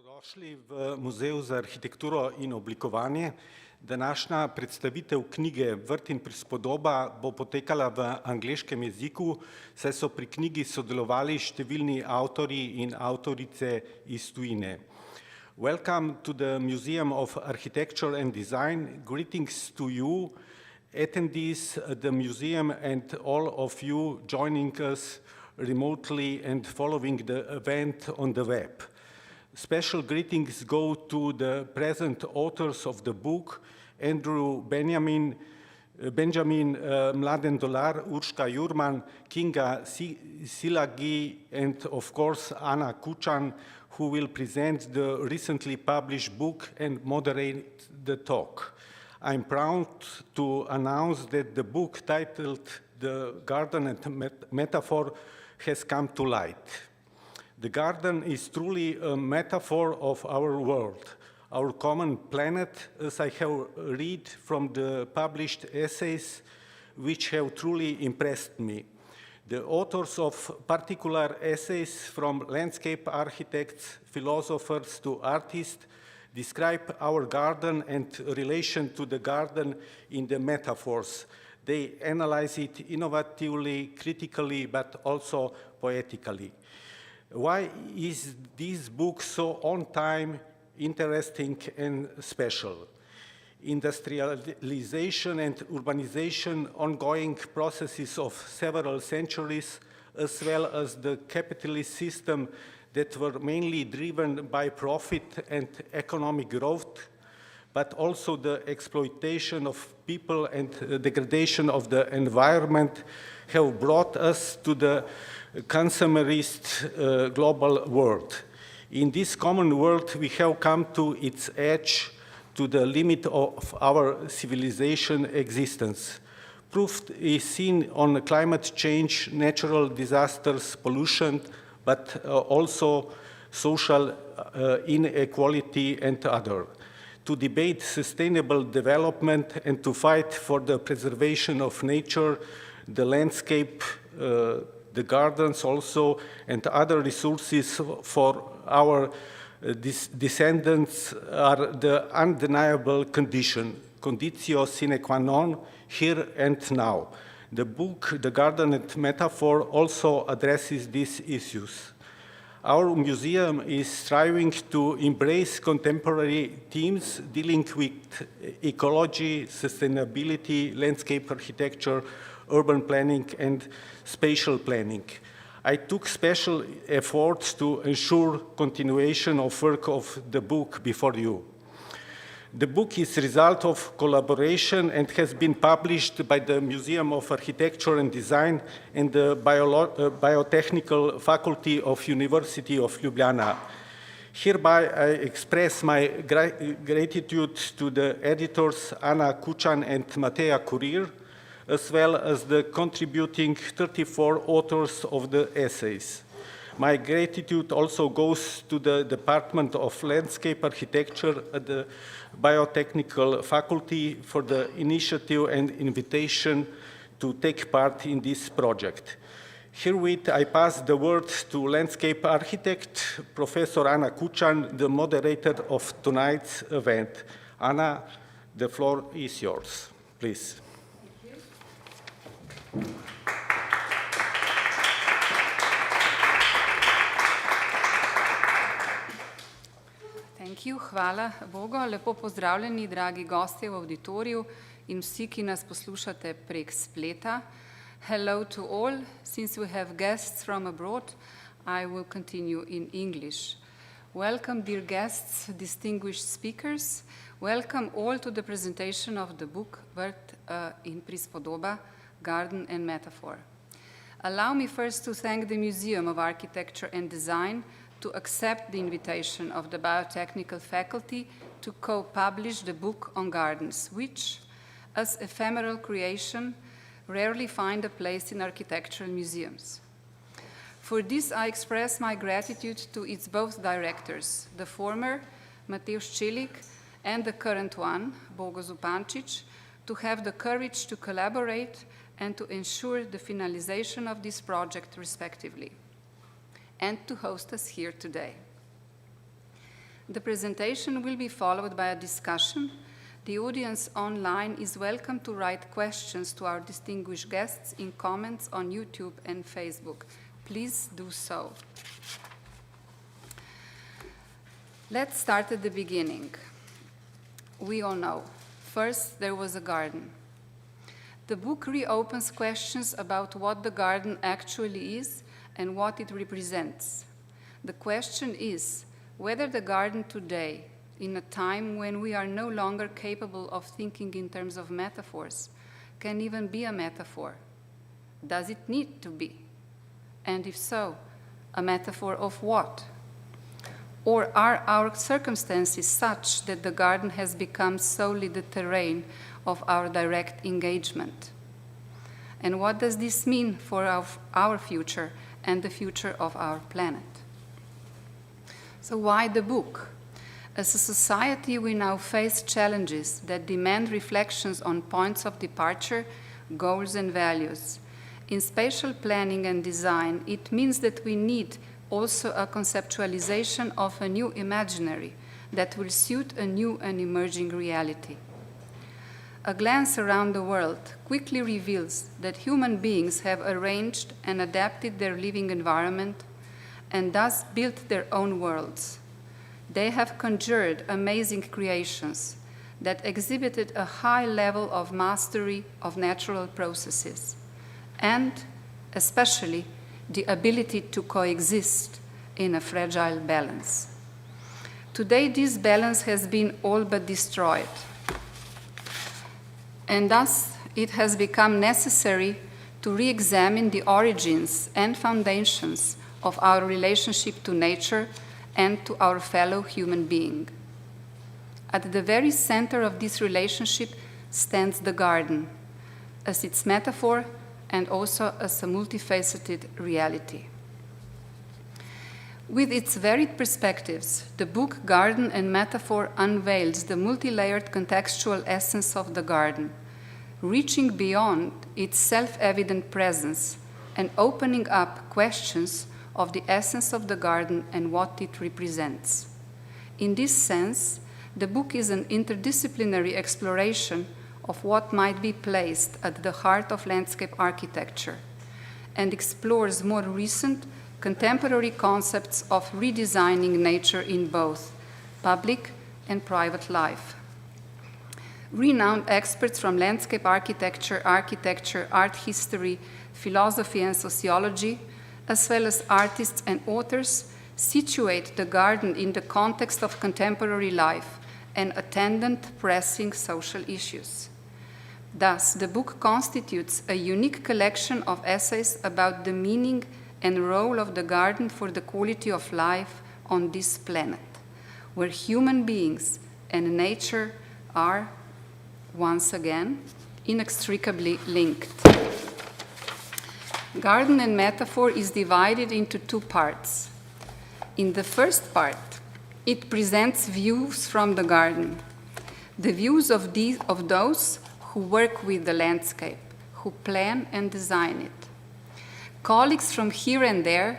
Dobrodošli v Muzeju za arhitekturo in oblikovanje. Današnja predstavitev knjige Vrt in prispodoba bo potekala v angleškem jeziku, saj so pri knjigi sodelovali številni avtorji in avtorice iz tujine. Welcome to the Museum of Architecture and Design. Greetings to you, attendees at the museum, and all of you joining us remotely and following the event on the web. Special greetings go to the present authors of the book, Benjamin, Mladen Dolar, Urška Jurman, Kinga Szilágyi, and of course Ana Kučan, who will present the recently published book and moderate the talk. I'm proud to announce that the book titled The Garden and Metaphor has come to light. The garden is truly a metaphor of our world, our common planet, as I have read from the published essays, which have truly impressed me. The authors of particular essays, from landscape architects, philosophers to artists, describe our garden and relation to the garden in the metaphors. They analyze it innovatively, critically, but also poetically. Why is this book so on time, interesting, and special? Industrialization and urbanization, ongoing processes of several centuries, as well as the capitalist system that were mainly driven by profit and economic growth, but also the exploitation of people and degradation of the environment, have brought us to the consumerist global world. In this common world, we have come to its edge, to the limit of our civilization existence. Proof is seen on climate change, natural disasters, pollution, but also social inequality and other. To debate sustainable development and to fight for the preservation of nature, the landscape, the gardens also, and other resources for our descendants are the undeniable condition, conditio sine qua non, here and now. The book, The Garden and Metaphor, also addresses these issues. Our museum is striving to embrace contemporary themes dealing with ecology, sustainability, landscape architecture, urban planning, and spatial planning. I took special efforts to ensure continuation of work of the book before you. The book is a result of collaboration and has been published by the Museum of Architecture and Design and the Biotehnical Faculty of University of Ljubljani. Hereby, I express my gratitude to the editors Ana Kučan and Mateja Kurir, as well as the contributing 34 authors of the essays. My gratitude also goes to the Department of Landscape Architecture at the Biotechnical Faculty for the initiative and invitation to take part in this project. Herewith, I pass the word to landscape architect, Professor Ana Kučan, the moderator of tonight's event. Ana, the floor is yours, please. Thank you. Hvala Bogu. Lepo pozdravljeni, dragi gostje v auditoriju in vsi, ki nas poslušate prek spleta. Hello to all. Since we have guests from abroad, I will continue in English. Welcome, dear guests, distinguished speakers. Welcome all to the presentation of the book Vrt in prispodoba, Garden and Metaphor. Allow me first to thank the Museum of Architecture and Design to accept the invitation of the Biotechnical Faculty to co-publish the book on gardens, which, as ephemeral creation, rarely find a place in architectural museums. For this, I express my gratitude to its both directors, the former, Mateusz Celik, and the current one, Bogo Zupančič, to have the courage to collaborate and to ensure the finalization of this project respectively, and to host us here today. The presentation will be followed by a discussion. The audience online is welcome to write questions to our distinguished guests in comments on YouTube and Facebook. Please do so. Let's start at the beginning. We all know, first there was a garden. The book reopens questions about what the garden actually is and what it represents. The question is whether the garden today, in a time when we are no longer capable of thinking in terms of metaphors, can even be a metaphor. Does it need to be? And if so, a metaphor of what? Or are our circumstances such that the garden has become solely the terrain of our direct engagement? And what does this mean for our future and the future of our planet? So why the book? As a society, we now face challenges that demand reflections on points of departure, goals, and values. In spatial planning and design, it means that we need also a conceptualization of a new imaginary that will suit a new and emerging reality. A glance around the world quickly reveals that human beings have arranged and adapted their living environment and thus built their own worlds. They have conjured amazing creations that exhibited a high level of mastery of natural processes and, especially, the ability to coexist in a fragile balance. Today, this balance has been all but destroyed, and thus it has become necessary to re-examine the origins and foundations of our relationship to nature and to our fellow human being. At the very center of this relationship stands the garden, as its metaphor and also as a multifaceted reality. With its varied perspectives, the book Garden and Metaphor unveils the multi-layered contextual essence of the garden, reaching beyond its self-evident presence and opening up questions of the essence of the garden and what it represents. In this sense, the book is an interdisciplinary exploration of what might be placed at the heart of landscape architecture and explores more recent, contemporary concepts of redesigning nature in both public and private life. Renowned experts from landscape architecture, art history, philosophy, and sociology, as well as artists and authors, situate the garden in the context of contemporary life and attendant pressing social issues. Thus, the book constitutes a unique collection of essays about the meaning and role of the garden for the quality of life on this planet, where human beings and nature are, once again, inextricably linked. Garden and Metaphor is divided into two parts. In the first part, it presents views from the garden, the views of those who work with the landscape, who plan and design it. Colleagues from here and there,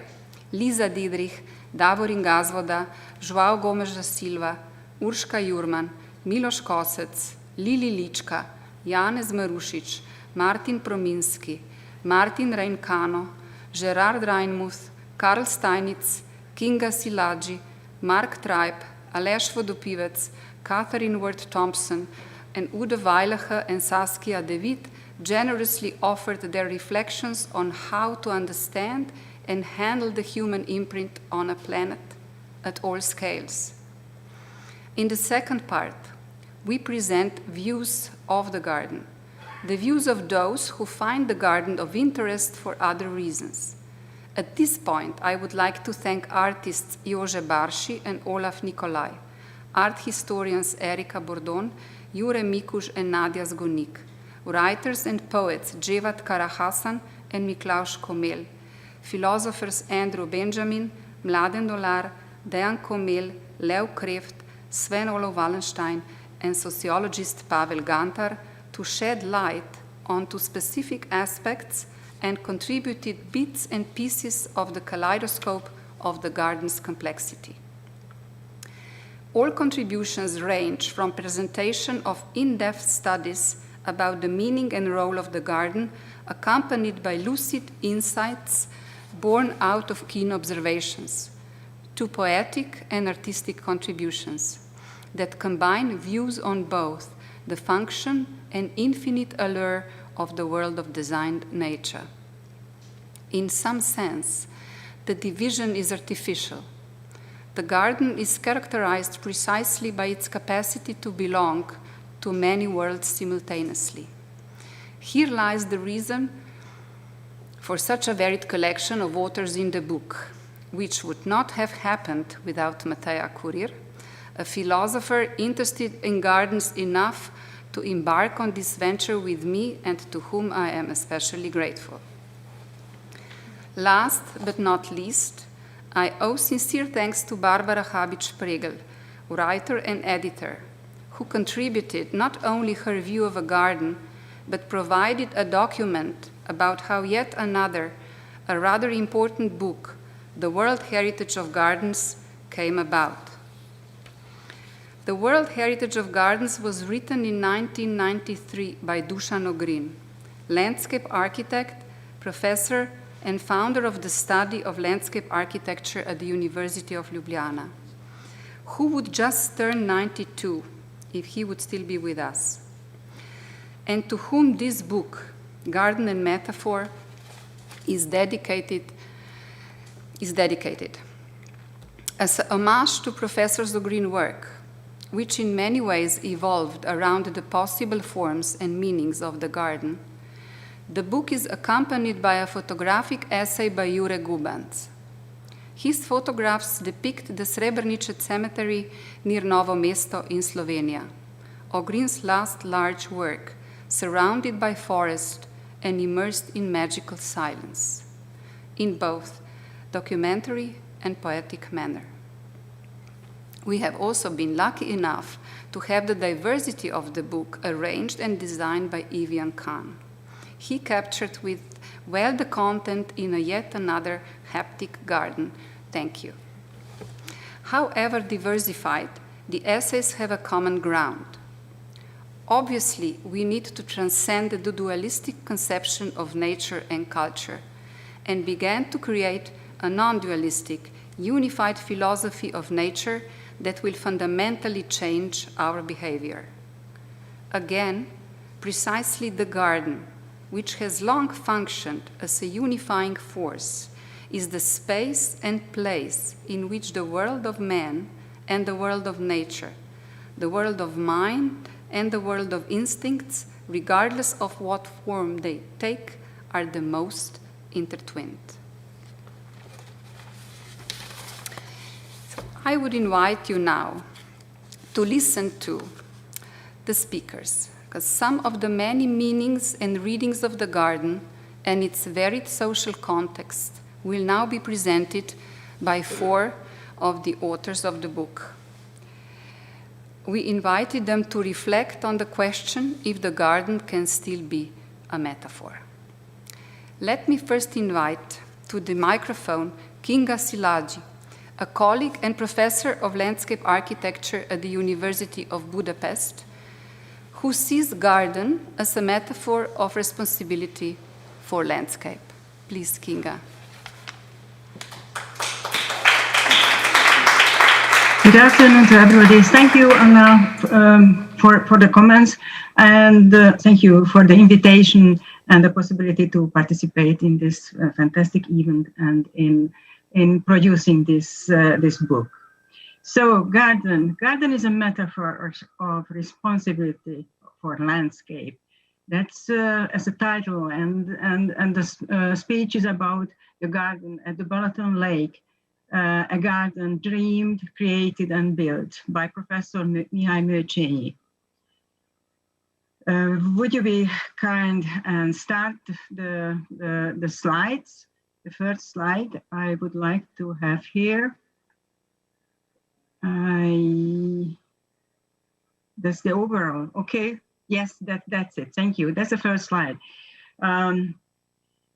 Lisa Didrich, Davorin Gazvoda, João Gomes da Silva, Urška Jurman, Miloš Kosec, Lili Lička, Janez Marušič, Martin Prominski, Martin Reinkano, Gerard Reinmuth, Karl Steinitz, Kinga Szilágyi, Mark Tribe, Aleš Vodopivec, Catherine Ward Thompson, and Udo Weilacher and Saskia Dewitt generously offered their reflections on how to understand and handle the human imprint on a planet at all scales. In the second part, we present views of the garden, the views of those who find the garden of interest for other reasons. At this point, I would like to thank artists Jože Barši and Olaf Nikolaj, art historians Erika Bordon, Jure Mikuž and Nadia Zgonik, writers and poets Dževad Karahasan and Miklaus Komel, philosophers Andrew Benjamin, Mladen Dolar, Dejan Komel, Leo Kreft, Sven Olo Wallenstein, and sociologist Pavel Gantar, to shed light onto specific aspects and contributed bits and pieces of the kaleidoscope of the garden's complexity. All contributions range from presentation of in-depth studies about the meaning and role of the garden, accompanied by lucid insights born out of keen observations, to poetic and artistic contributions that combine views on both the function and infinite allure of the world of designed nature. In some sense, the division is artificial. The garden is characterized precisely by its capacity to belong to many worlds simultaneously. Here lies the reason for such a varied collection of authors in the book, which would not have happened without Mateja Kurir, a philosopher interested in gardens enough to embark on this venture with me and to whom I am especially grateful. Last but not least, I owe sincere thanks to Barbara Habic-Pregel, writer and editor, who contributed not only her view of a garden, but provided a document about how yet another, a rather important book, The World Heritage of Gardens, came about. The World Heritage of Gardens was written in 1993 by Dušan Ogrin, landscape architect, professor, and founder of the study of landscape architecture at the University of Ljubljana, who would just turn 92 if he would still be with us, and to whom this book, Garden and Metaphor, is dedicated. As a homage to Professor Ogrin's work, which in many ways evolved around the possible forms and meanings of the garden, the book is accompanied by a photographic essay by Jure Gubanc. His photographs depict the Srebrenice cemetery near Novo Mesto in Slovenia, Ogrin's last large work, surrounded by forest and immersed in magical silence, in both documentary and poetic manner. We have also been lucky enough to have the diversity of the book arranged and designed by Evian Khan. He captured with well the content in a yet another haptic garden. Thank you. However diversified, the essays have a common ground. Obviously, we need to transcend the dualistic conception of nature and culture and began to create a non-dualistic, unified philosophy of nature that will fundamentally change our behavior. Again, precisely the garden, which has long functioned as a unifying force, is the space and place in which the world of man and the world of nature, the world of mind and the world of instincts, regardless of what form they take, are the most intertwined. I would invite you now to listen to the speakers, because some of the many meanings and readings of the garden and its varied social context will now be presented by 4 of the authors of the book. We invited them to reflect on the question if the garden can still be a metaphor. Let me first invite to the microphone Kinga Szilágyi, a colleague and professor of landscape architecture at the University of Budapest, who sees garden as a metaphor of responsibility for landscape. Please, Kinga. Good afternoon to everybody. Thank you, Anna, for the comments, and thank you for the invitation and the possibility to participate in this fantastic event and in producing this book. So, garden is a metaphor of responsibility for landscape. That's as a title, and the speech is about the garden at the Balaton Lake. A garden dreamed, created, and built by Professor Mihály Mőcsényi. Would you be kind and start the slides? The first slide I would like to have here. That's the overall. Okay. Yes, that's it. Thank you. That's the first slide.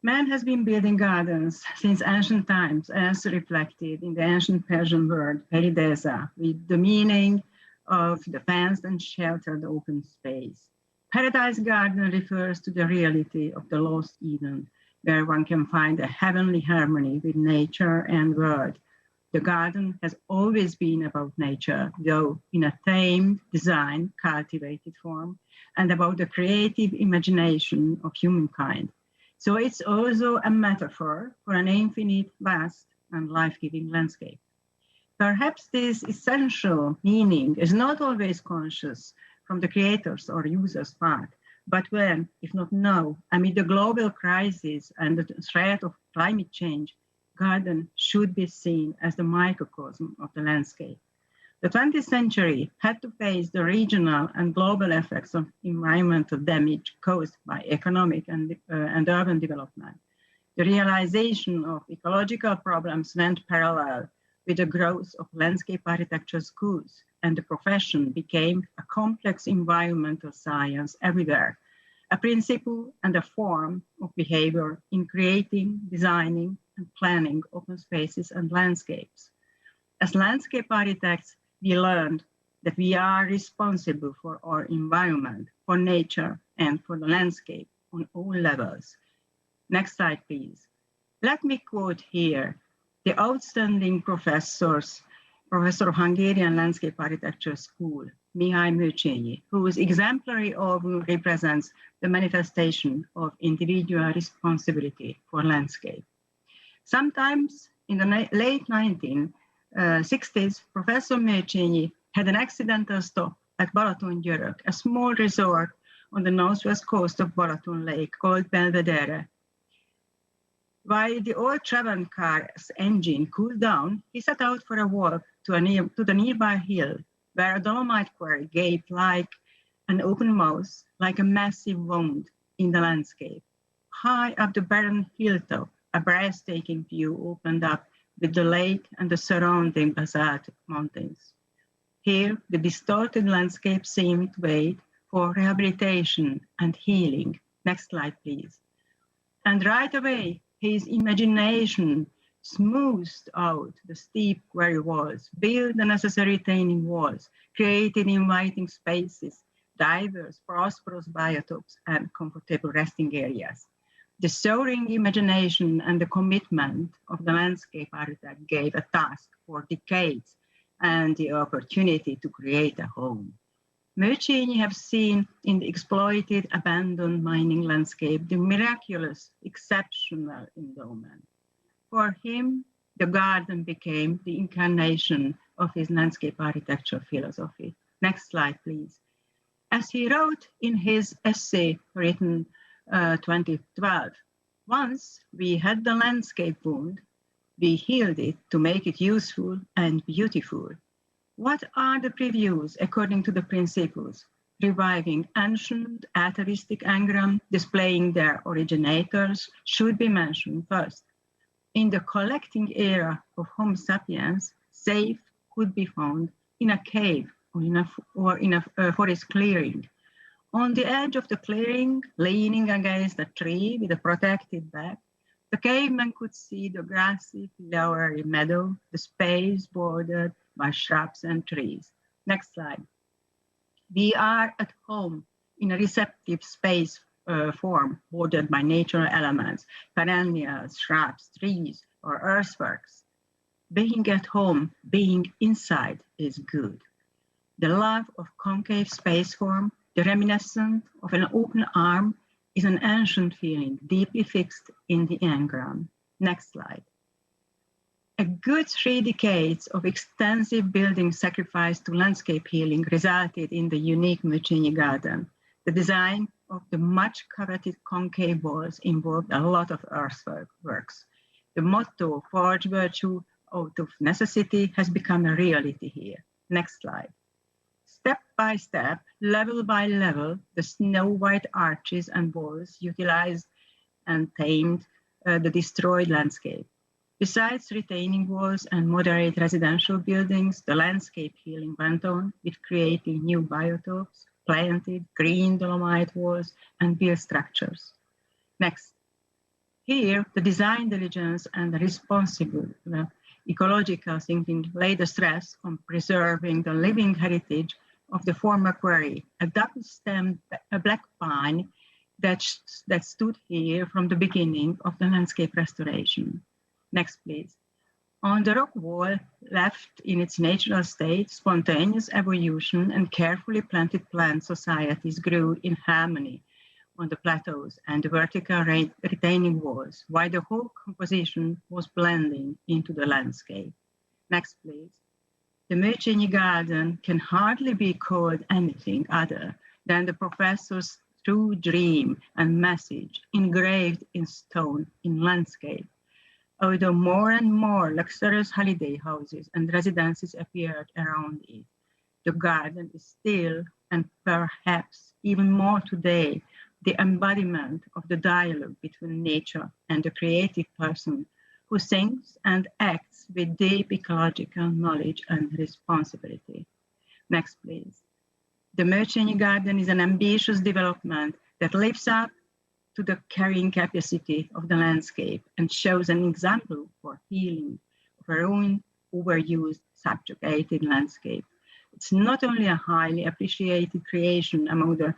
Man has been building gardens since ancient times, as reflected in the ancient Persian word peridesa, with the meaning of the fenced and sheltered open space. Paradise garden refers to the reality of the lost Eden, where one can find a heavenly harmony with nature and world. The garden has always been about nature, though in a tamed, designed, cultivated form, and about the creative imagination of humankind. So it's also a metaphor for an infinite, vast, and life-giving landscape. Perhaps this essential meaning is not always conscious from the creator's or user's part, but when, if not now, amid the global crisis and the threat of climate change, garden should be seen as the microcosm of the landscape. The 20th century had to face the regional and global effects of environmental damage caused by economic and urban development. The realization of ecological problems went parallel with the growth of landscape architecture schools, and the profession became a complex environmental science everywhere, a principle and a form of behavior in creating, designing, and planning open spaces and landscapes. As landscape architects, we learned that we are responsible for our environment, for nature, and for the landscape on all levels. Next slide, please. Let me quote here the outstanding professor of Hungarian Landscape Architecture School, Mihály Mőcsényi, whose exemplary overview represents the manifestation of individual responsibility for landscape. Sometimes in the late 1960s, Professor Mőcsényi had an accidental stop at Balatongyörök, a small resort on the northwest coast of Balaton Lake called Belvedere. While the old travel car's engine cooled down, he set out for a walk to the nearby hill, where a dolomite quarry gaped like an open mouth, like a massive wound in the landscape. High up the barren hilltop, a breathtaking view opened up with the lake and the surrounding basalt mountains. Here, the distorted landscape seemed to wait for rehabilitation and healing. Next slide, please. And right away, his imagination smoothed out the steep quarry walls, built the necessary retaining walls, created inviting spaces, diverse, prosperous biotopes, and comfortable resting areas. The soaring imagination and the commitment of the landscape architect gave a task for decades and the opportunity to create a home. Mőcsényi have seen in the exploited, abandoned mining landscape the miraculous, exceptional endowment. For him, the garden became the incarnation of his landscape architecture philosophy. Next slide, please. As he wrote in his essay written 2012, once we had the landscape wound, we healed it to make it useful and beautiful. What are the previews according to the principles? Reviving ancient atavistic engram, displaying their originators, should be mentioned first. In the collecting era of Homo sapiens, safe could be found in a cave or in a forest clearing. On the edge of the clearing, leaning against a tree with a protected back, the caveman could see the grassy, flowery meadow, the space bordered by shrubs and trees. Next slide. We are at home in a receptive space form bordered by natural elements, perennials, shrubs, trees, or earthworks. Being at home, being inside is good. The love of concave space form, the reminiscent of an open arm, is an ancient feeling deeply fixed in the engram. Next slide. A good 3 decades of extensive building sacrifice to landscape healing resulted in the unique Mőcsényi garden. The design of the much coveted concave walls involved a lot of earthworks. The motto, forge virtue out of necessity, has become a reality here. Next slide. Step by step, level by level, the snow-white arches and walls utilized and tamed the destroyed landscape. Besides retaining walls and moderate residential buildings, the landscape healing went on with creating new biotopes, planted green dolomite walls, and built structures. Next. Here, the design diligence and the responsible ecological thinking lay the stress on preserving the living heritage of the former quarry, a double-stemmed black pine that stood here from the beginning of the landscape restoration. Next, please. On the rock wall, left in its natural state, spontaneous evolution and carefully planted plant societies grew in harmony on the plateaus and the vertical retaining walls, while the whole composition was blending into the landscape. Next, please. The Mladen garden can hardly be called anything other than the professor's true dream and message engraved in stone in landscape. Although more and more luxurious holiday houses and residences appeared around it, the garden is still, and perhaps even more today, the embodiment of the dialogue between nature and the creative person who thinks and acts with deep ecological knowledge and responsibility. Next, please. The Mladen garden is an ambitious development that lives up to the carrying capacity of the landscape and shows an example for healing of our own overused, subjugated landscape. It's not only a highly appreciated creation among the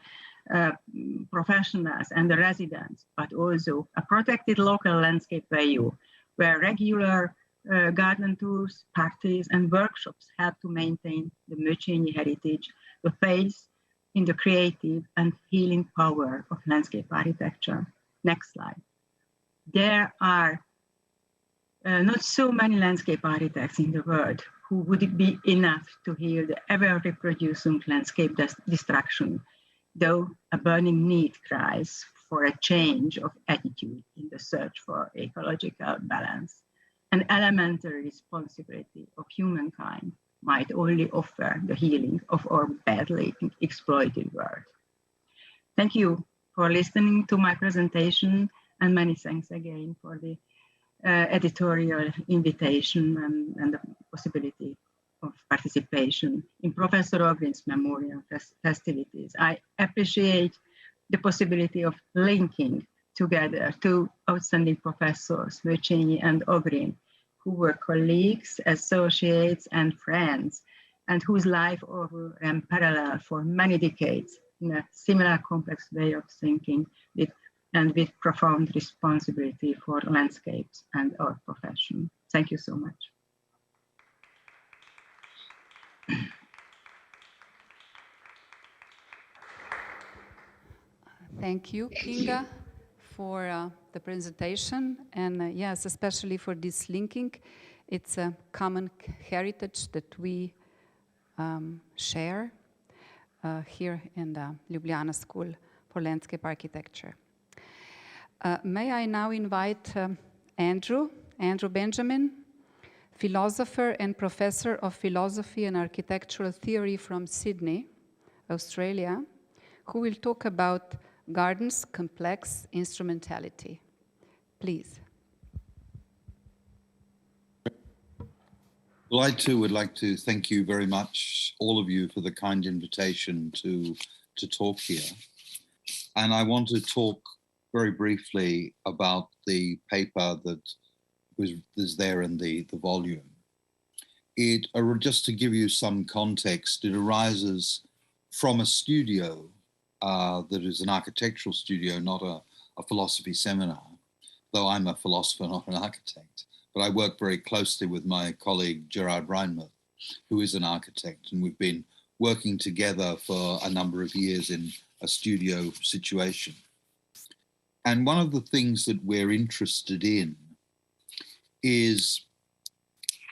professionals and the residents, but also a protected local landscape value where regular garden tours, parties, and workshops help to maintain the Mladen heritage, the faith in the creative and healing power of landscape architecture. Next slide. There are not so many landscape architects in the world who would be enough to heal the ever-reproducing landscape destruction, though a burning need cries for a change of attitude in the search for ecological balance. An elementary responsibility of humankind might only offer the healing of our badly exploited world. Thank you for listening to my presentation, and many thanks again for the editorial invitation and the possibility of participation in Professor Ogrin's memorial festivities. I appreciate the possibility of linking together two outstanding professors, Mladen and Ogrin, who were colleagues, associates, and friends, and whose life ran parallel for many decades in a similar complex way of thinking with profound responsibility for landscapes and our profession. Thank you so much. Thank you, Kinga, for the presentation, and yes, especially for this linking. It's a common heritage that we share here in the Ljubljana School for Landscape Architecture. May I now invite Andrew Benjamin, philosopher and professor of philosophy and architectural theory from Sydney, Australia, who will talk about gardens' complex instrumentality. Please. Well, I too would like to thank you very much, all of you, for the kind invitation to talk here. And I want to talk very briefly about the paper that is there in the volume. Just to give you some context, it arises from a studio that is an architectural studio, not a philosophy seminar, though I'm a philosopher, not an architect. But I work very closely with my colleague, Gerard Reinmuth, who is an architect, and we've been working together for a number of years in a studio situation. And one of the things that we're interested in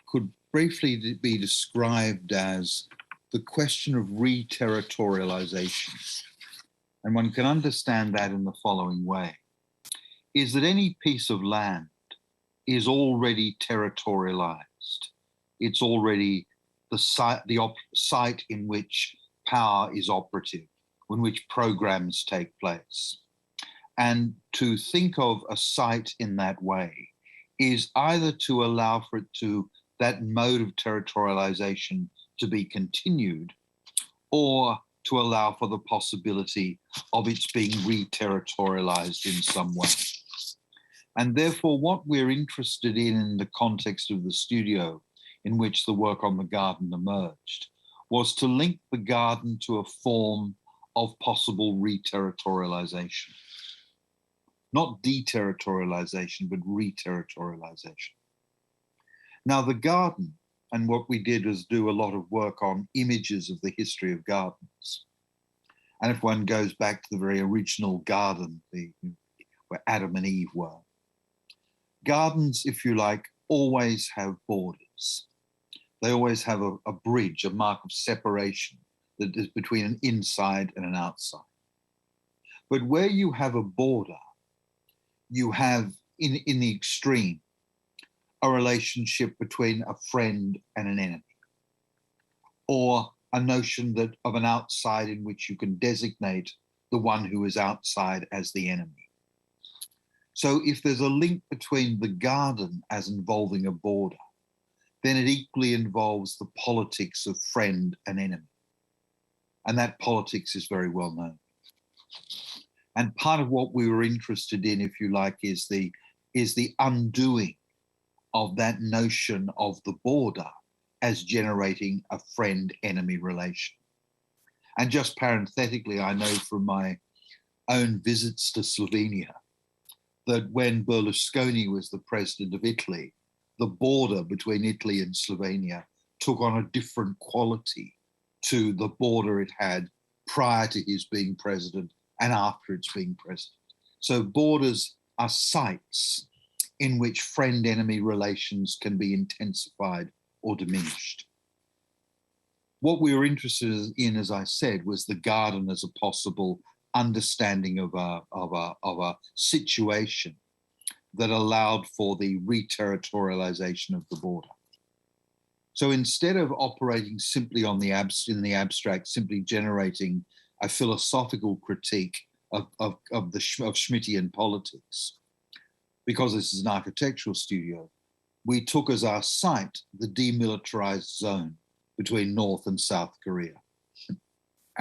could briefly be described as the question of re-territorialization. And one can understand that in the following way, is that any piece of land is already territorialized. It's already the site in which power is operative, in which programs take place. And to think of a site in that way is either to allow for that mode of territorialization to be continued, or to allow for the possibility of its being re-territorialized in some way. And therefore, what we're interested in the context of the studio in which the work on the garden emerged was to link the garden to a form of possible reterritorialization. Not deterritorialization, but reterritorialization. Now, the garden, and what we did was do a lot of work on images of the history of gardens. And if one goes back to the very original garden, where Adam and Eve were, gardens, if you like, always have borders. They always have a bridge, a mark of separation that is between an inside and an outside. But where you have a border, you have, in the extreme, a relationship between a friend and an enemy, or a notion that of an outside in which you can designate the one who is outside as the enemy. So if there's a link between the garden as involving a border, then it equally involves the politics of friend and enemy. And that politics is very well known. And part of what we were interested in, if you like, is the undoing of that notion of the border as generating a friend-enemy relation. And just parenthetically, I know from my own visits to Slovenia that when Berlusconi was the president of Italy, the border between Italy and Slovenia took on a different quality to the border it had prior to his being president and after its being president. So borders are sites in which friend-enemy relations can be intensified or diminished. What we were interested in, as I said, was the garden as a possible understanding of a situation that allowed for the reterritorialization of the border. So instead of operating simply in the abstract, simply generating a philosophical critique of Schmittian politics, because this is an architectural studio, we took as our site the demilitarized zone between North and South Korea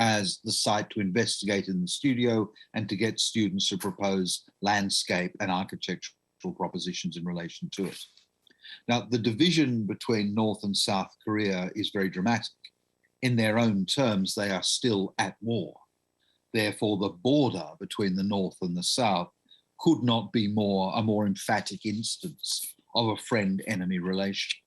as the site to investigate in the studio and to get students to propose landscape and architectural propositions in relation to it. Now, the division between North and South Korea is very dramatic. In their own terms, they are still at war. Therefore, the border between the North and the South could not be a more emphatic instance of a friend-enemy relation.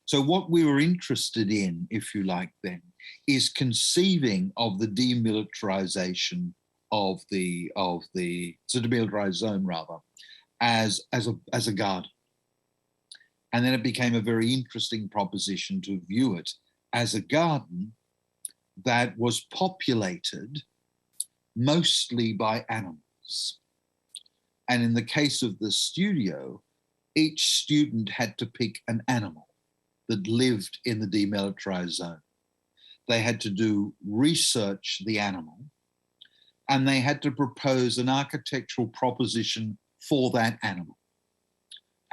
So what we were interested in, if you like then, is conceiving of the demilitarization of the demilitarized zone rather, as a garden. And then it became a very interesting proposition to view it as a garden that was populated mostly by animals. And in the case of the studio, each student had to pick an animal that lived in the demilitarized zone. They had to do research the animal, and they had to propose an architectural proposition for that animal.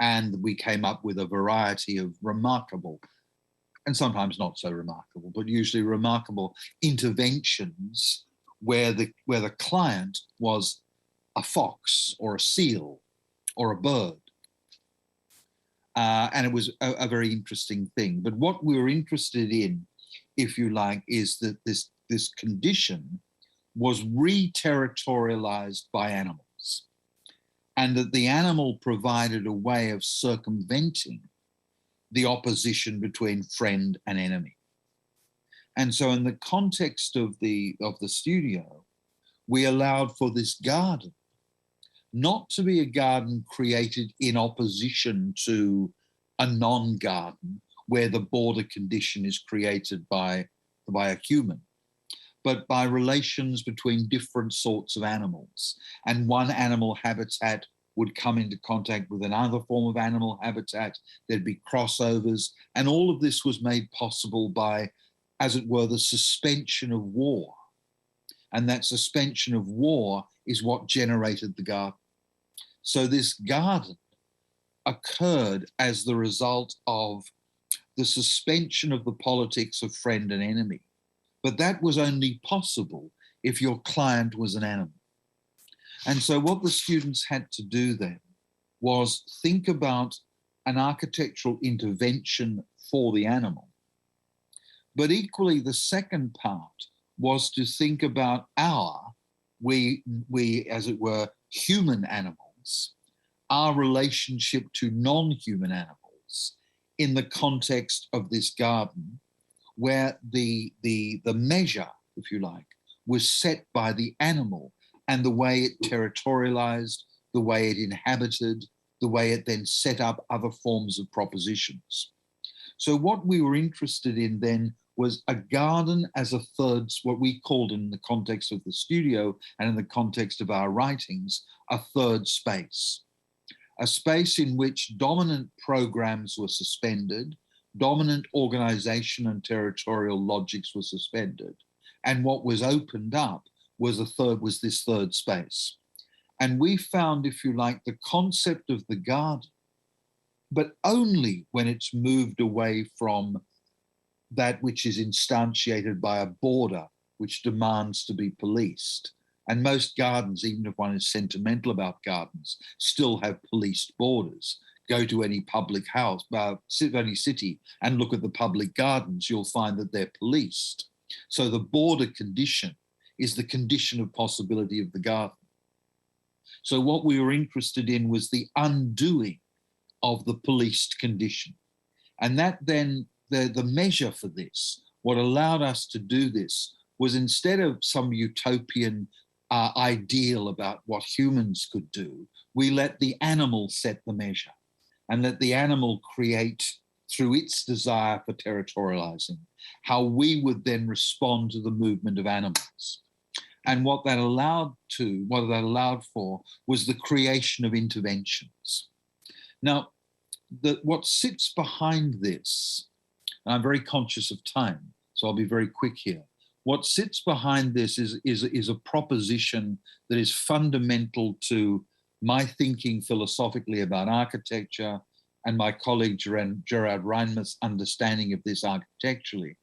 And we came up with a variety of remarkable, and sometimes not so remarkable, but usually remarkable interventions where the client was a fox or a seal or a bird. And it was a very interesting thing. But what we were interested in, if you like, is that this condition was re-territorialized by animals, and that the animal provided a way of circumventing the opposition between friend and enemy. And so in the context of the studio, we allowed for this garden not to be a garden created in opposition to a non-garden where the border condition is created by a human, but by relations between different sorts of animals. And one animal habitat would come into contact with another form of animal habitat, there'd be crossovers, and all of this was made possible by, as it were, the suspension of war. And that suspension of war is what generated the garden. So this garden occurred as the result of the suspension of the politics of friend and enemy. But that was only possible if your client was an animal. And so what the students had to do then was think about an architectural intervention for the animal. But equally, the second part was to think about we as it were, human animals, our relationship to non-human animals in the context of this garden, where the measure, if you like, was set by the animal and the way it territorialized, the way it inhabited, the way it then set up other forms of propositions. So what we were interested in then was a garden as a third, what we called in the context of the studio and in the context of our writings, a third space. A space in which dominant programs were suspended, dominant organization and territorial logics were suspended. And what was opened up was this third space. And we found, if you like, the concept of the garden, but only when it's moved away from that which is instantiated by a border which demands to be policed. And most gardens, even if one is sentimental about gardens, still have policed borders. Go to any public house, any city, and look at the public gardens, you'll find that they're policed. So the border condition is the condition of possibility of the garden. So what we were interested in was the undoing of the policed condition. And that then, the measure for this, what allowed us to do this, was instead of some utopian ideal about what humans could do, we let the animal set the measure and let the animal create, through its desire for territorializing, how we would then respond to the movement of animals. And what that allowed for was the creation of interventions. Now, what sits behind this, and I'm very conscious of time, so I'll be very quick here. What sits behind this is a proposition that is fundamental to my thinking philosophically about architecture and my colleague Gerard Reinmuth's understanding of this architecturally,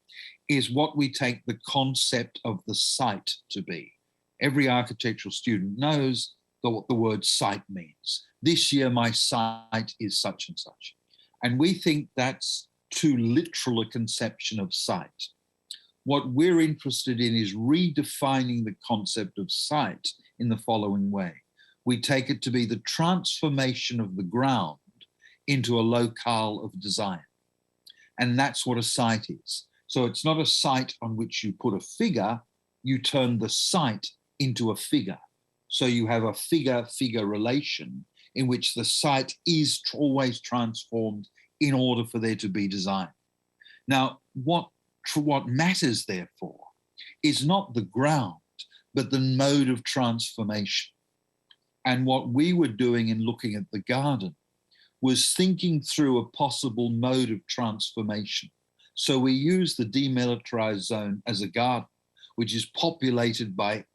is what we take the concept of the site to be. Every architectural student knows what the word site means. This year, my site is such and such. And we think that's too literal a conception of site. What we're interested in is redefining the concept of site in the following way. We take it to be the transformation of the ground into a locale of design. And that's what a site is. So it's not a site on which you put a figure, you turn the site into a figure. So you have a figure-figure relation in which the site is always transformed in order for there to be design. Now, what matters, therefore, is not the ground, but the mode of transformation. And what we were doing in looking at the garden was thinking through a possible mode of transformation. So we use the demilitarized zone as a garden, which is populated by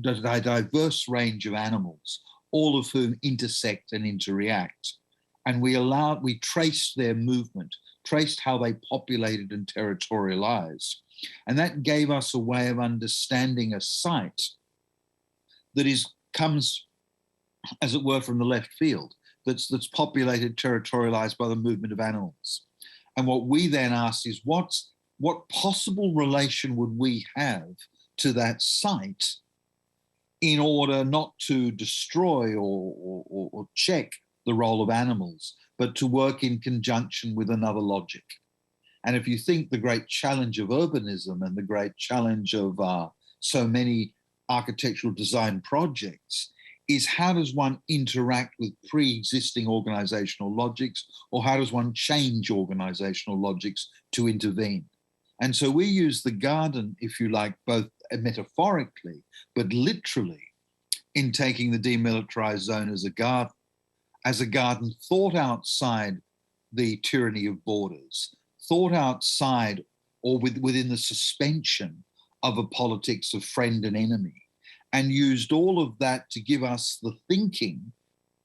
a diverse range of animals, all of whom intersect and interact. And we traced their movement, traced how they populated and territorialized. And that gave us a way of understanding a site that comes, as it were, from the left field, that's populated, territorialized by the movement of animals. And what we then asked is, what possible relation would we have to that site in order not to destroy or check the role of animals, but to work in conjunction with another logic. And if you think the great challenge of urbanism and the great challenge of so many architectural design projects is, how does one interact with pre-existing organizational logics, or how does one change organizational logics to intervene? And so we use the garden, if you like, both metaphorically, but literally, in taking the demilitarized zone as a garden thought outside the tyranny of borders, thought outside or within the suspension of a politics of friend and enemy, and used all of that to give us the thinking,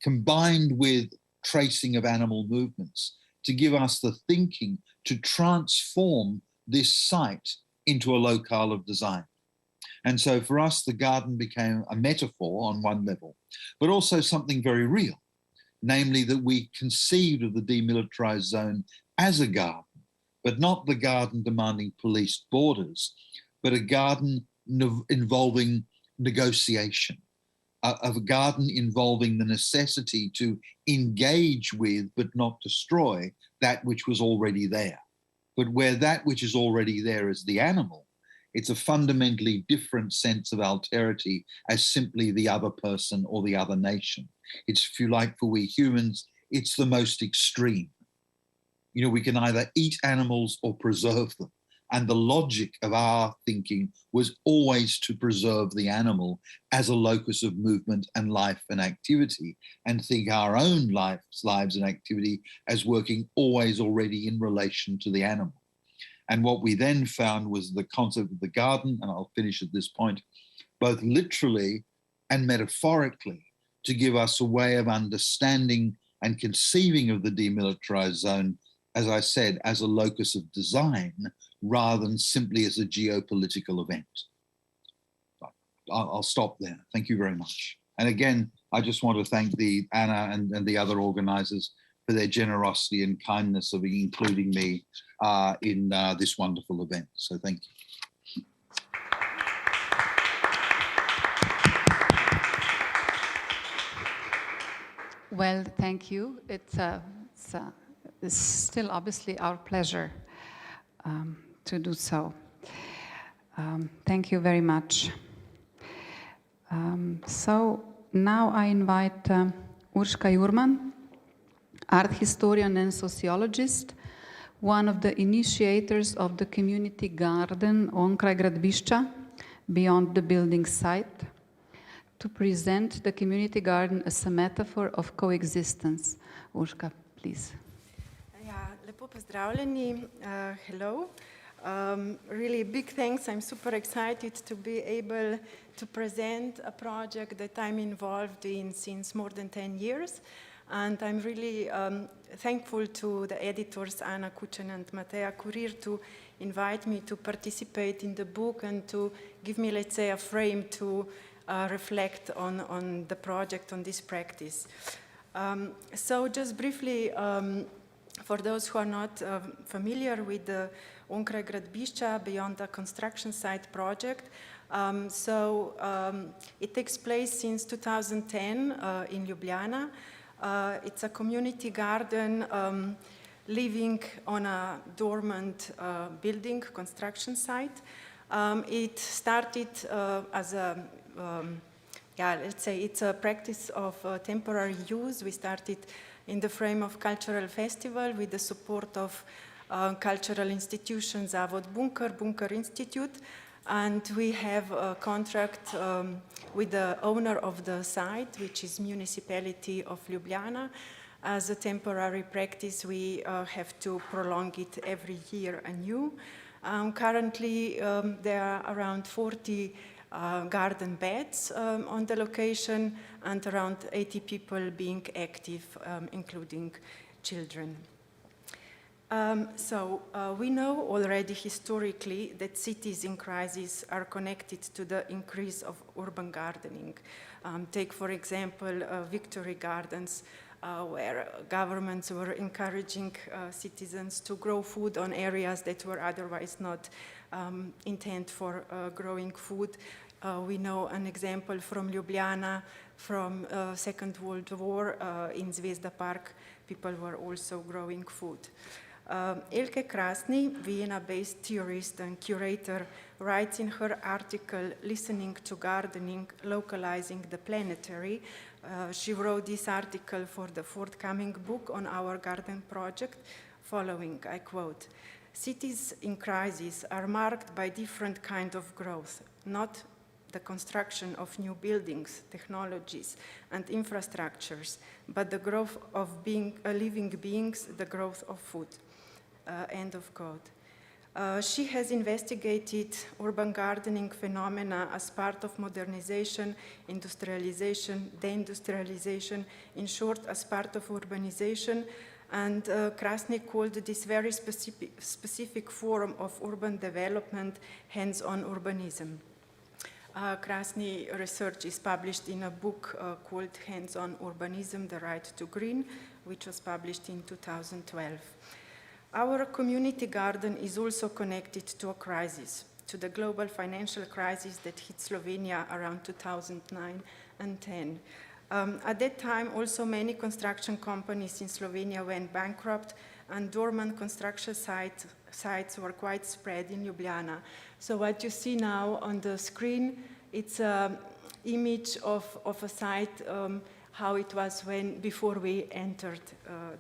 combined with tracing of animal movements, to give us the thinking to transform this site into a locale of design. And so for us, the garden became a metaphor on one level, but also something very real. namely that we conceived of the demilitarized zone as a garden, but not the garden demanding policed borders, but a garden involving negotiation, of a garden involving the necessity to engage with but not destroy that which was already there. But where that which is already there is the animal, it's a fundamentally different sense of alterity as simply the other person or the other nation. It's, if you like, for we humans, it's the most extreme. You know, we can either eat animals or preserve them. And the logic of our thinking was always to preserve the animal as a locus of movement and life and activity, and think our own lives and activity as working always already in relation to the animal. And what we then found was the concept of the garden, and I'll finish at this point, both literally and metaphorically, to give us a way of understanding and conceiving of the demilitarized zone, as I said, as a locus of design, rather than simply as a geopolitical event. I'll stop there. Thank you very much. And again, I just want to thank Anna and the other organizers for their generosity and kindness of including me in this wonderful event. So thank you. Well, thank you. It's still obviously our pleasure to do so. Thank you very much. So now I invite Urška Jurman, art historian and sociologist, one of the initiators of the community garden onkraj gradbišča, beyond the building site, to present the community garden as a metaphor of coexistence. Urška, please. Ja, lepo pozdravljeni. Hello. Really big thanks. I'm super excited to be able to present a project that I'm involved in since more than 10 years. And I'm really thankful to the editors, Ana Kučan and Mateja Kurir, to invite me to participate in the book and to give me, let's say, a frame to reflect on the project, on this practice. So just briefly, for those who are not familiar with the onkraj gradbišča, Beyond the Construction Site project, it takes place since 2010 in Ljubljana. It's a community garden living on a dormant building construction site. It started as a, let's say it's a practice of temporary use. We started in the frame of cultural festival with the support of cultural institutions, Zavod Bunker Institute, and we have a contract with the owner of the site, which is municipality of Ljubljana. As a temporary practice, we have to prolong it every year anew. Currently, there are around 40 garden beds on the location and around 80 people being active, including children. We know already historically that cities in crisis are connected to the increase of urban gardening. Take, for example, Victory Gardens, where governments were encouraging citizens to grow food on areas that were otherwise not intended for growing food. We know an example from Ljubljana, from Second World War in Zvezda Park, people were also growing food. Elke Krasny, Vienna-based theorist and curator, writes in her article, Listening to Gardening, Localizing the Planetary. She wrote this article for the forthcoming book on our garden project, following, I quote, "Cities in crisis are marked by different kind of growth, not the construction of new buildings, technologies, and infrastructures, but the growth of living beings, the growth of food." End of quote. She has investigated urban gardening phenomena as part of modernization, industrialization, deindustrialization, in short, as part of urbanization, and Krasny called this very specific form of urban development hands-on urbanism. Krasny research is published in a book called Hands-on Urbanism, The Right to Green, which was published in 2012. Our community garden is also connected to a crisis, to the global financial crisis that hit Slovenia around 2009 and 10. At that time, also many construction companies in Slovenia went bankrupt, and dormant construction sites were quite spread in Ljubljana. So what you see now on the screen, it's an image of a site, how it was before we entered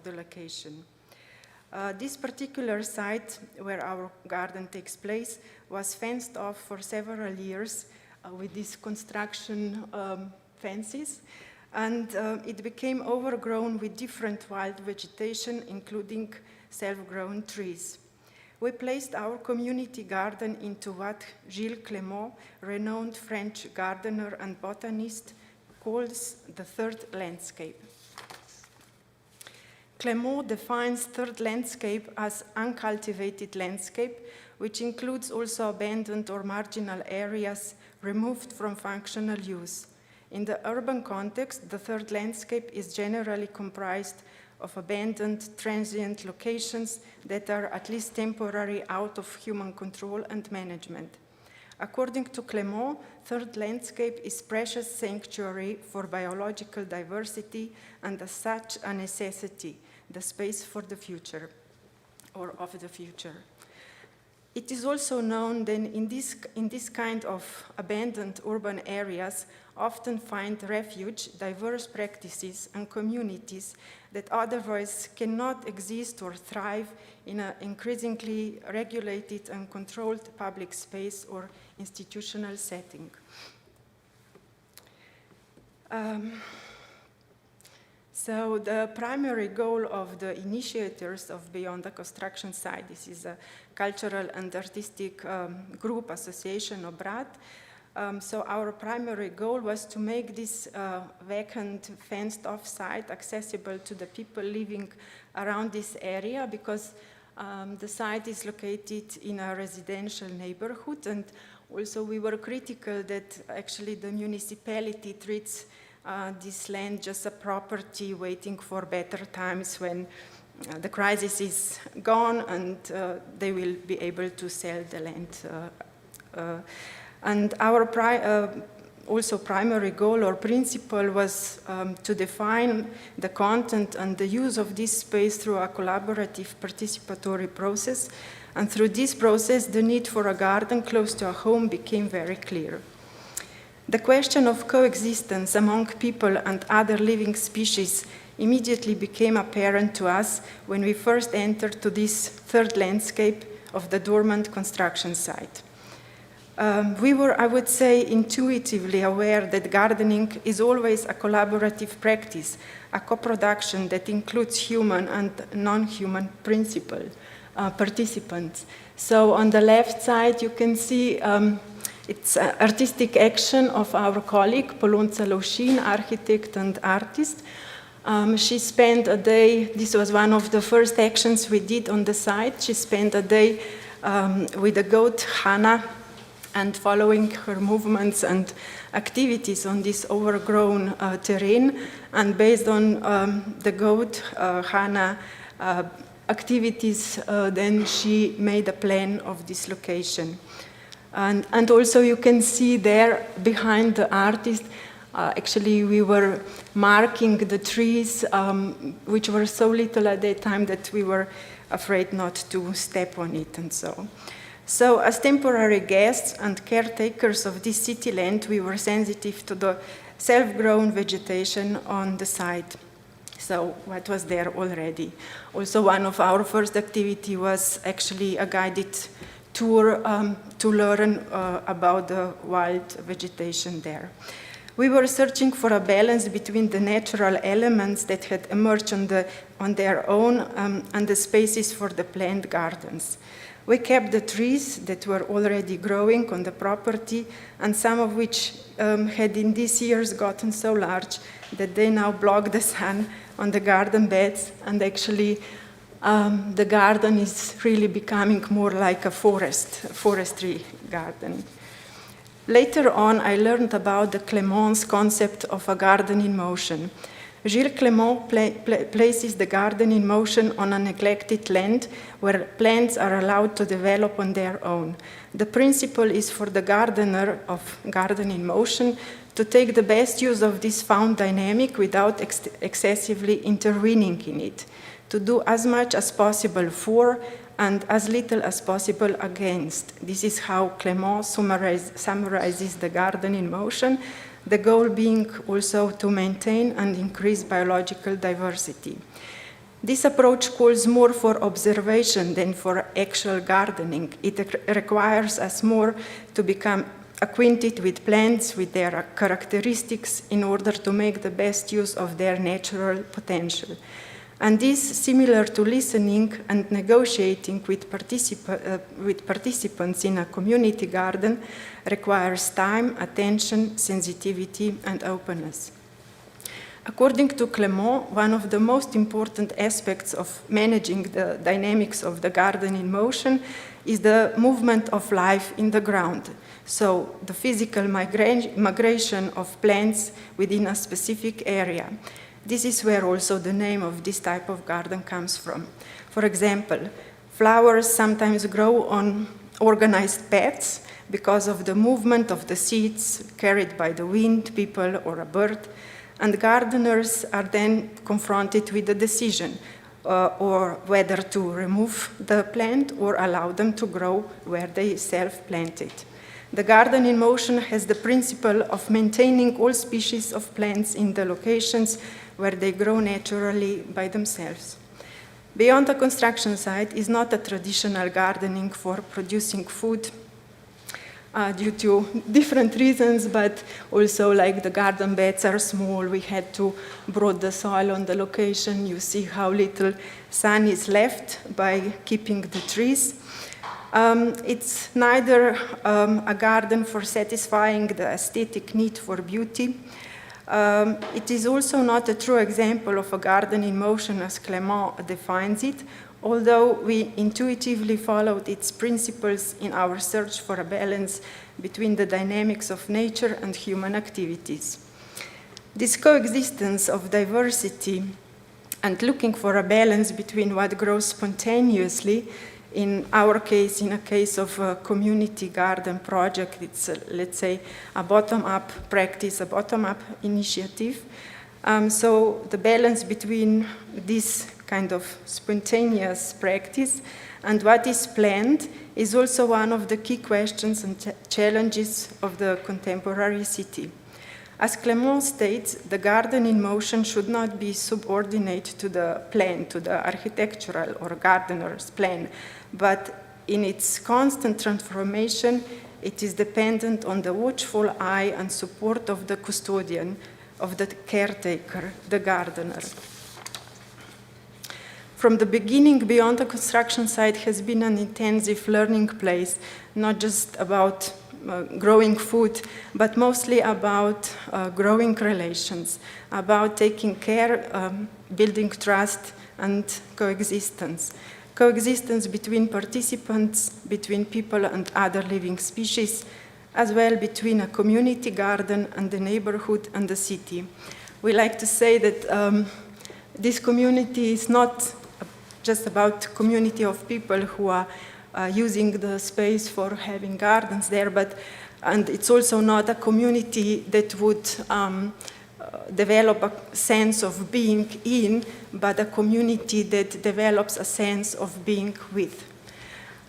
the location. This particular site where our garden takes place was fenced off for several years with these construction fences, and it became overgrown with different wild vegetation, including self-grown trees. We placed our community garden into what Gilles Clément, renowned French gardener and botanist, calls the third landscape. Clément defines third landscape as uncultivated landscape, which includes also abandoned or marginal areas removed from functional use. In the urban context, the third landscape is generally comprised of abandoned, transient locations that are at least temporarily out of human control and management. According to Clément, third landscape is precious sanctuary for biological diversity and as such a necessity, the space for the future, or of the future. It is also known that in this kind of abandoned urban areas often find refuge diverse practices and communities that otherwise cannot exist or thrive in an increasingly regulated and controlled public space or institutional setting. So the primary goal of the initiators of Beyond the Construction Site, this is a cultural and artistic group association of Brat. So our primary goal was to make this vacant, fenced-off site accessible to the people living around this area, because the site is located in a residential neighborhood, and also we were critical that actually the municipality treats this land just a property waiting for better times when the crisis is gone and they will be able to sell the land. And our also primary goal or principle was to define the content and the use of this space through a collaborative participatory process. And through this process, the need for a garden close to a home became very clear. The question of coexistence among people and other living species immediately became apparent to us when we first entered to this third landscape of the dormant construction site. We were, I would say, intuitively aware that gardening is always a collaborative practice, a co-production that includes human and non-human participants. So on the left side, you can see it's artistic action of our colleague, Polonca Lovšin, architect and artist. She spent a day, this was one of the first actions we did on the site. She spent a day with the goat, Hana, and following her movements and activities on this overgrown terrain. And based on the goat, Hana, activities, then she made a plan of this location. And also you can see there behind the artist, actually we were marking the trees, which were so little at that time that we were afraid not to step on it and so. So as temporary guests and caretakers of this city land, we were sensitive to the self-grown vegetation on the site. So what was there already? Also one of our first activity was actually a guided tour to learn about the wild vegetation there. We were searching for a balance between the natural elements that had emerged on their own and the spaces for the planned gardens. We kept the trees that were already growing on the property, and some of which had in these years gotten so large that they now block the sun on the garden beds, and actually the garden is really becoming more like a forestry garden. Later on, I learned about the Clément's concept of a garden in motion. Gilles Clément places the garden in motion on a neglected land where plants are allowed to develop on their own. The principle is for the gardener of garden in motion to take the best use of this found dynamic without excessively intervening in it, to do as much as possible for and as little as possible against. This is how Clément summarizes the garden in motion, the goal being also to maintain and increase biological diversity. This approach calls more for observation than for actual gardening. It requires us more to become acquainted with plants, with their characteristics, in order to make the best use of their natural potential. And this, similar to listening and negotiating with participants in a community garden, requires time, attention, sensitivity, and openness. According to Clément, one of the most important aspects of managing the dynamics of the garden in motion is the movement of life in the ground. So the physical migration of plants within a specific area. This is where also the name of this type of garden comes from. For example, flowers sometimes grow on organized paths because of the movement of the seeds carried by the wind, people, or a bird, and gardeners are then confronted with the decision or whether to remove the plant or allow them to grow where they self-planted. The garden in motion has the principle of maintaining all species of plants in the locations where they grow naturally by themselves. Beyond the construction site is not a traditional gardening for producing food due to different reasons, but also like the garden beds are small, we had to brood the soil on the location. You see how little sun is left by keeping the trees. It's neither a garden for satisfying the aesthetic need for beauty. It is also not a true example of a garden in motion as Clément defines it, although we intuitively followed its principles in our search for a balance between the dynamics of nature and human activities. This coexistence of diversity and looking for a balance between what grows spontaneously, in our case, in a case of a community garden project, it's, let's say, a bottom-up practice, a bottom-up initiative. So the balance between this kind of spontaneous practice and what is planned is also one of the key questions and challenges of the contemporary city. As Clément states, the garden in motion should not be subordinate to the plan, to the architectural or gardener's plan, but in its constant transformation, it is dependent on the watchful eye and support of the custodian, of the caretaker, the gardener. From the beginning, Beyond the Construction Site has been an intensive learning place, not just about growing food, but mostly about growing relations, about taking care, building trust and coexistence. Coexistence between participants, between people and other living species, as well between a community garden and the neighborhood and the city. We like to say that this community is not just about community of people who are using the space for having gardens there, and it's also not a community that would develop a sense of being in, but a community that develops a sense of being with.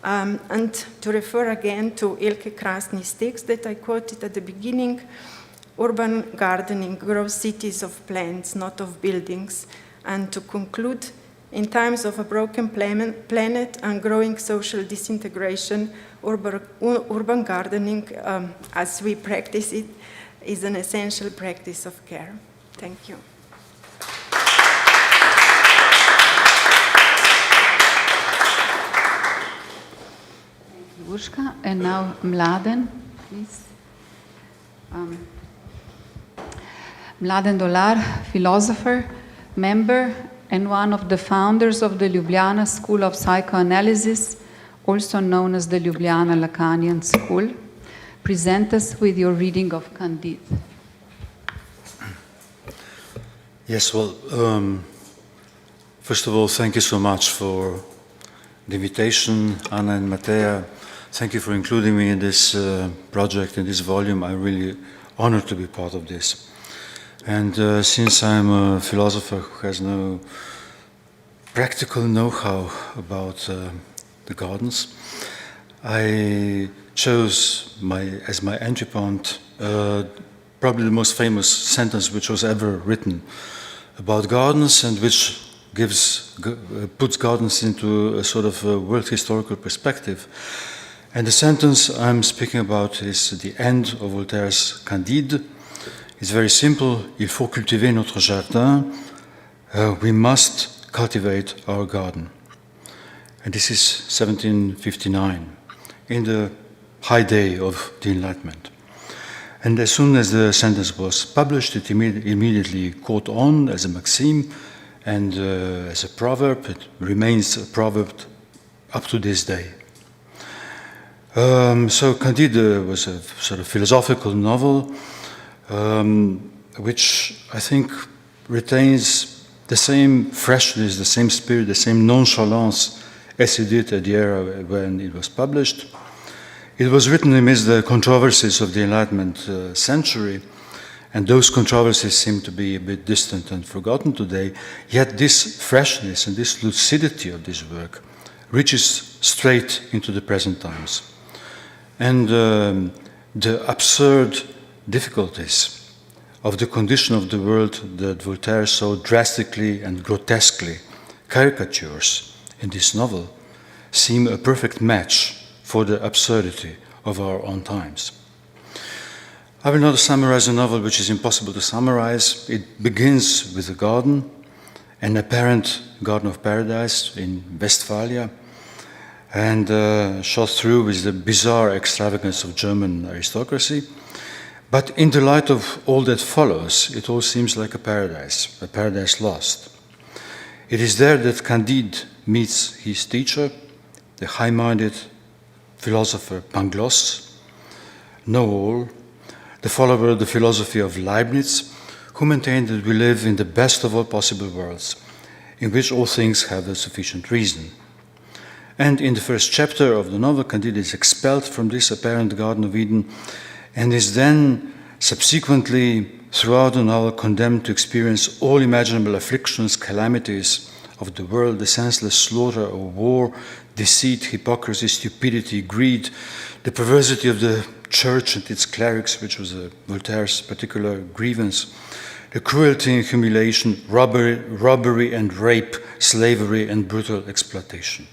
And to refer again to Ilke Krasny's text that I quoted at the beginning, urban gardening grows cities of plants, not of buildings. And to conclude, in times of a broken planet and growing social disintegration, urban gardening, as we practice it, is an essential practice of care. Thank you. Thank you, Urška. And now Mladen, please. Mladen Dolar, philosopher, member, and one of the founders of the Ljubljana School of Psychoanalysis, also known as the Ljubljana Lacanian School. present us with your reading of Candide. Yes, well, first of all, thank you so much for the invitation, Anna and Matea. Thank you for including me in this project, in this volume. I'm really honored to be part of this. And since I'm a philosopher who has no practical know-how about the gardens, I chose as my entry point probably the most famous sentence which was ever written about gardens, and which puts gardens into a sort of a world historical perspective. And the sentence I'm speaking about is the end of Voltaire's Candide. It's very simple. Il faut cultiver notre jardin. We must cultivate our garden. And this is 1759, in the high day of the Enlightenment. And as soon as the sentence was published, it immediately caught on as a maxim and as a proverb. It remains a proverb up to this day. So Candide was a sort of philosophical novel which I think retains the same freshness, the same spirit, the same nonchalance as it did at the era when it was published. It was written amidst the controversies of the Enlightenment century, and those controversies seem to be a bit distant and forgotten today, yet this freshness and this lucidity of this work reaches straight into the present times. And the absurd difficulties of the condition of the world that Voltaire so drastically and grotesquely caricatures in this novel seem a perfect match for the absurdity of our own times. I will not summarize a novel which is impossible to summarize. It begins with a garden, an apparent garden of paradise in Westphalia, and shot through with the bizarre extravagance of German aristocracy. But in the light of all that follows, it all seems like a paradise lost. It is there that Candide meets his teacher, the high-minded philosopher Pangloss, know-all, the follower of the philosophy of Leibniz, who maintained that we live in the best of all possible worlds, in which all things have a sufficient reason. And in the first chapter of the novel, Candide is expelled from this apparent Garden of Eden and is then subsequently, throughout the novel, condemned to experience all imaginable afflictions, calamities of the world, the senseless slaughter of war, deceit, hypocrisy, stupidity, greed, the perversity of the church and its clerics, which was Voltaire's particular grievance, the cruelty and humiliation, robbery and rape, slavery and brutal exploitation.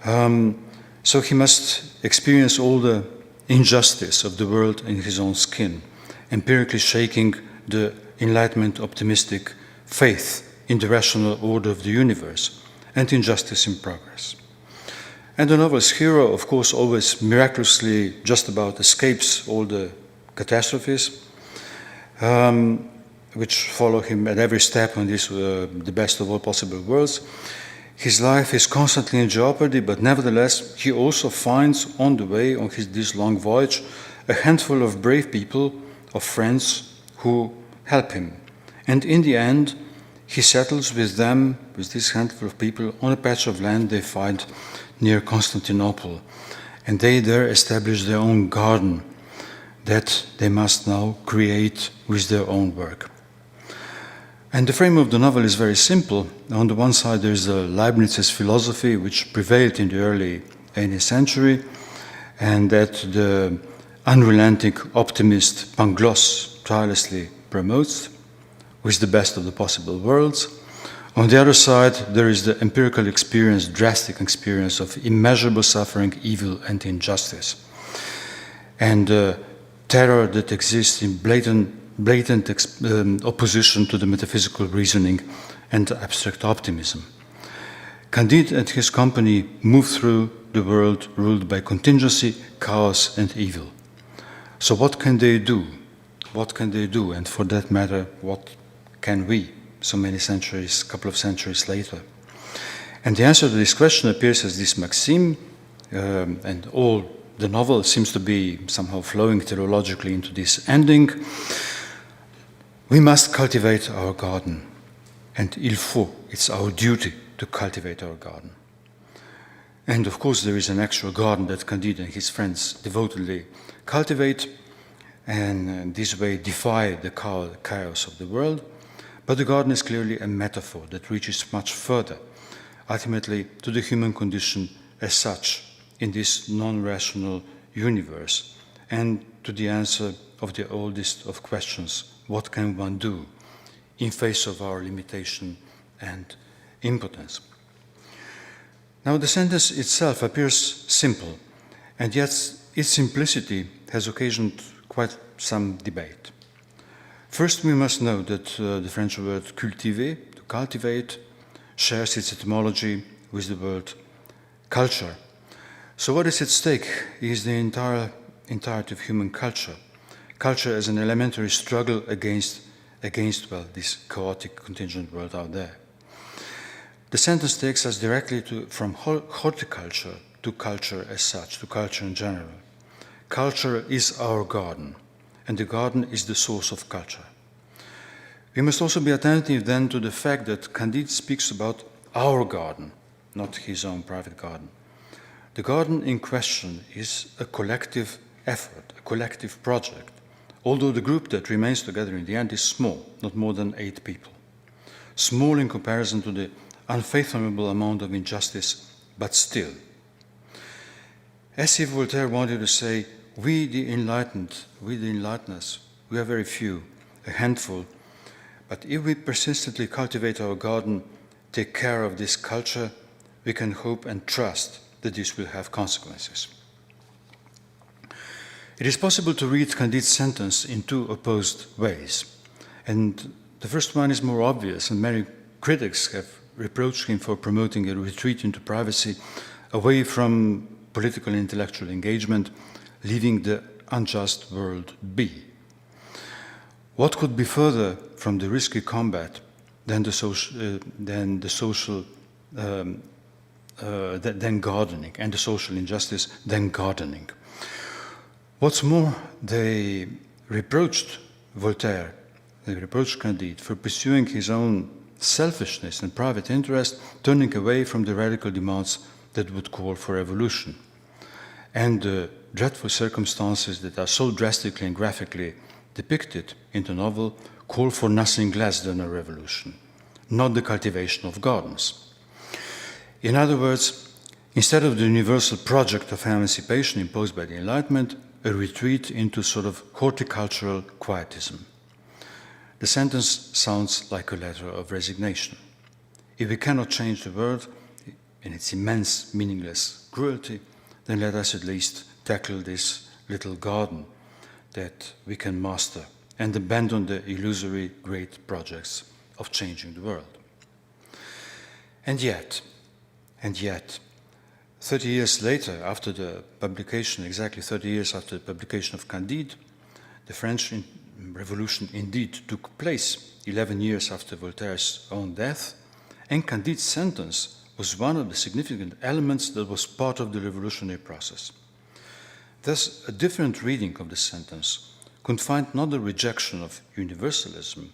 So he must experience all the injustice of the world in his own skin, empirically shaking the Enlightenment optimistic faith in the rational order of the universe and injustice in progress. And the novel's hero, of course, always miraculously just about escapes all the catastrophes which follow him at every step on this, the best of all possible worlds. His life is constantly in jeopardy, but nevertheless, he also finds on the way, on this long voyage, a handful of brave people, of friends who help him. And in the end, he settles with them, with this handful of people, on a patch of land they find near Constantinople. And they there establish their own garden that they must now create with their own work. And the frame of the novel is very simple. On the one side, there is the Leibniz's philosophy, which prevailed in the early 18th century, and that the unrelenting optimist Pangloss tirelessly promotes, with the best of the possible worlds. On the other side, there is the empirical experience, drastic experience of immeasurable suffering, evil, and injustice, and the terror that exists in blatant opposition to the metaphysical reasoning and abstract optimism. Candide and his company move through the world ruled by contingency, chaos, and evil. So what can they do? What can they do? And for that matter, what can we, so many centuries, couple of centuries later? And the answer to this question appears as this maxim, and all the novel seems to be somehow flowing theologically into this ending. We must cultivate our garden, and il faut, it's our duty to cultivate our garden. And of course there is an actual garden that Candide and his friends devotedly cultivate, and in this way defy the chaos of the world. But the garden is clearly a metaphor that reaches much further, ultimately to the human condition as such in this non-rational universe, and to the answer of the oldest of questions: what can one do in face of our limitation and impotence? Now, the sentence itself appears simple, and yet its simplicity has occasioned quite some debate. First, we must know that the French word cultiver, to cultivate, shares its etymology with the word culture. So what is at stake is the entirety of human culture. Culture as an elementary struggle against this chaotic contingent world out there. The sentence takes us directly from horticulture to culture as such, to culture in general. Culture is our garden, and the garden is the source of culture. We must also be attentive then to the fact that Candide speaks about our garden, not his own private garden. The garden in question is a collective effort, a collective project, although the group that remains together in the end is small, not more than 8 people. Small in comparison to the unfathomable amount of injustice, but still. As if Voltaire wanted to say, we the enlighteners, we are very few, a handful, but if we persistently cultivate our garden, take care of this culture, we can hope and trust that this will have consequences. It is possible to read Candide's sentence in 2 opposed ways, and the first one is more obvious, and many critics have reproached him for promoting a retreat into privacy, away from political and intellectual engagement, leaving the unjust world be. What could be further from the risky combat than gardening, and the social injustice than gardening? What's more, they reproached Voltaire, they reproached Candide for pursuing his own selfishness and private interest, turning away from the radical demands that would call for revolution. And the dreadful circumstances that are so drastically and graphically depicted in the novel call for nothing less than a revolution, not the cultivation of gardens. In other words, instead of the universal project of emancipation imposed by the Enlightenment, a retreat into sort of horticultural quietism. The sentence sounds like a letter of resignation. If we cannot change the world in its immense, meaningless cruelty, then let us at least tackle this little garden that we can master and abandon the illusory great projects of changing the world. And yet, 30 years later, after the publication, exactly 30 years after the publication of Candide, the French Revolution indeed took place 11 years after Voltaire's own death, and Candide's sentence was one of the significant elements that was part of the revolutionary process. Thus, a different reading of the sentence could find not a rejection of universalism,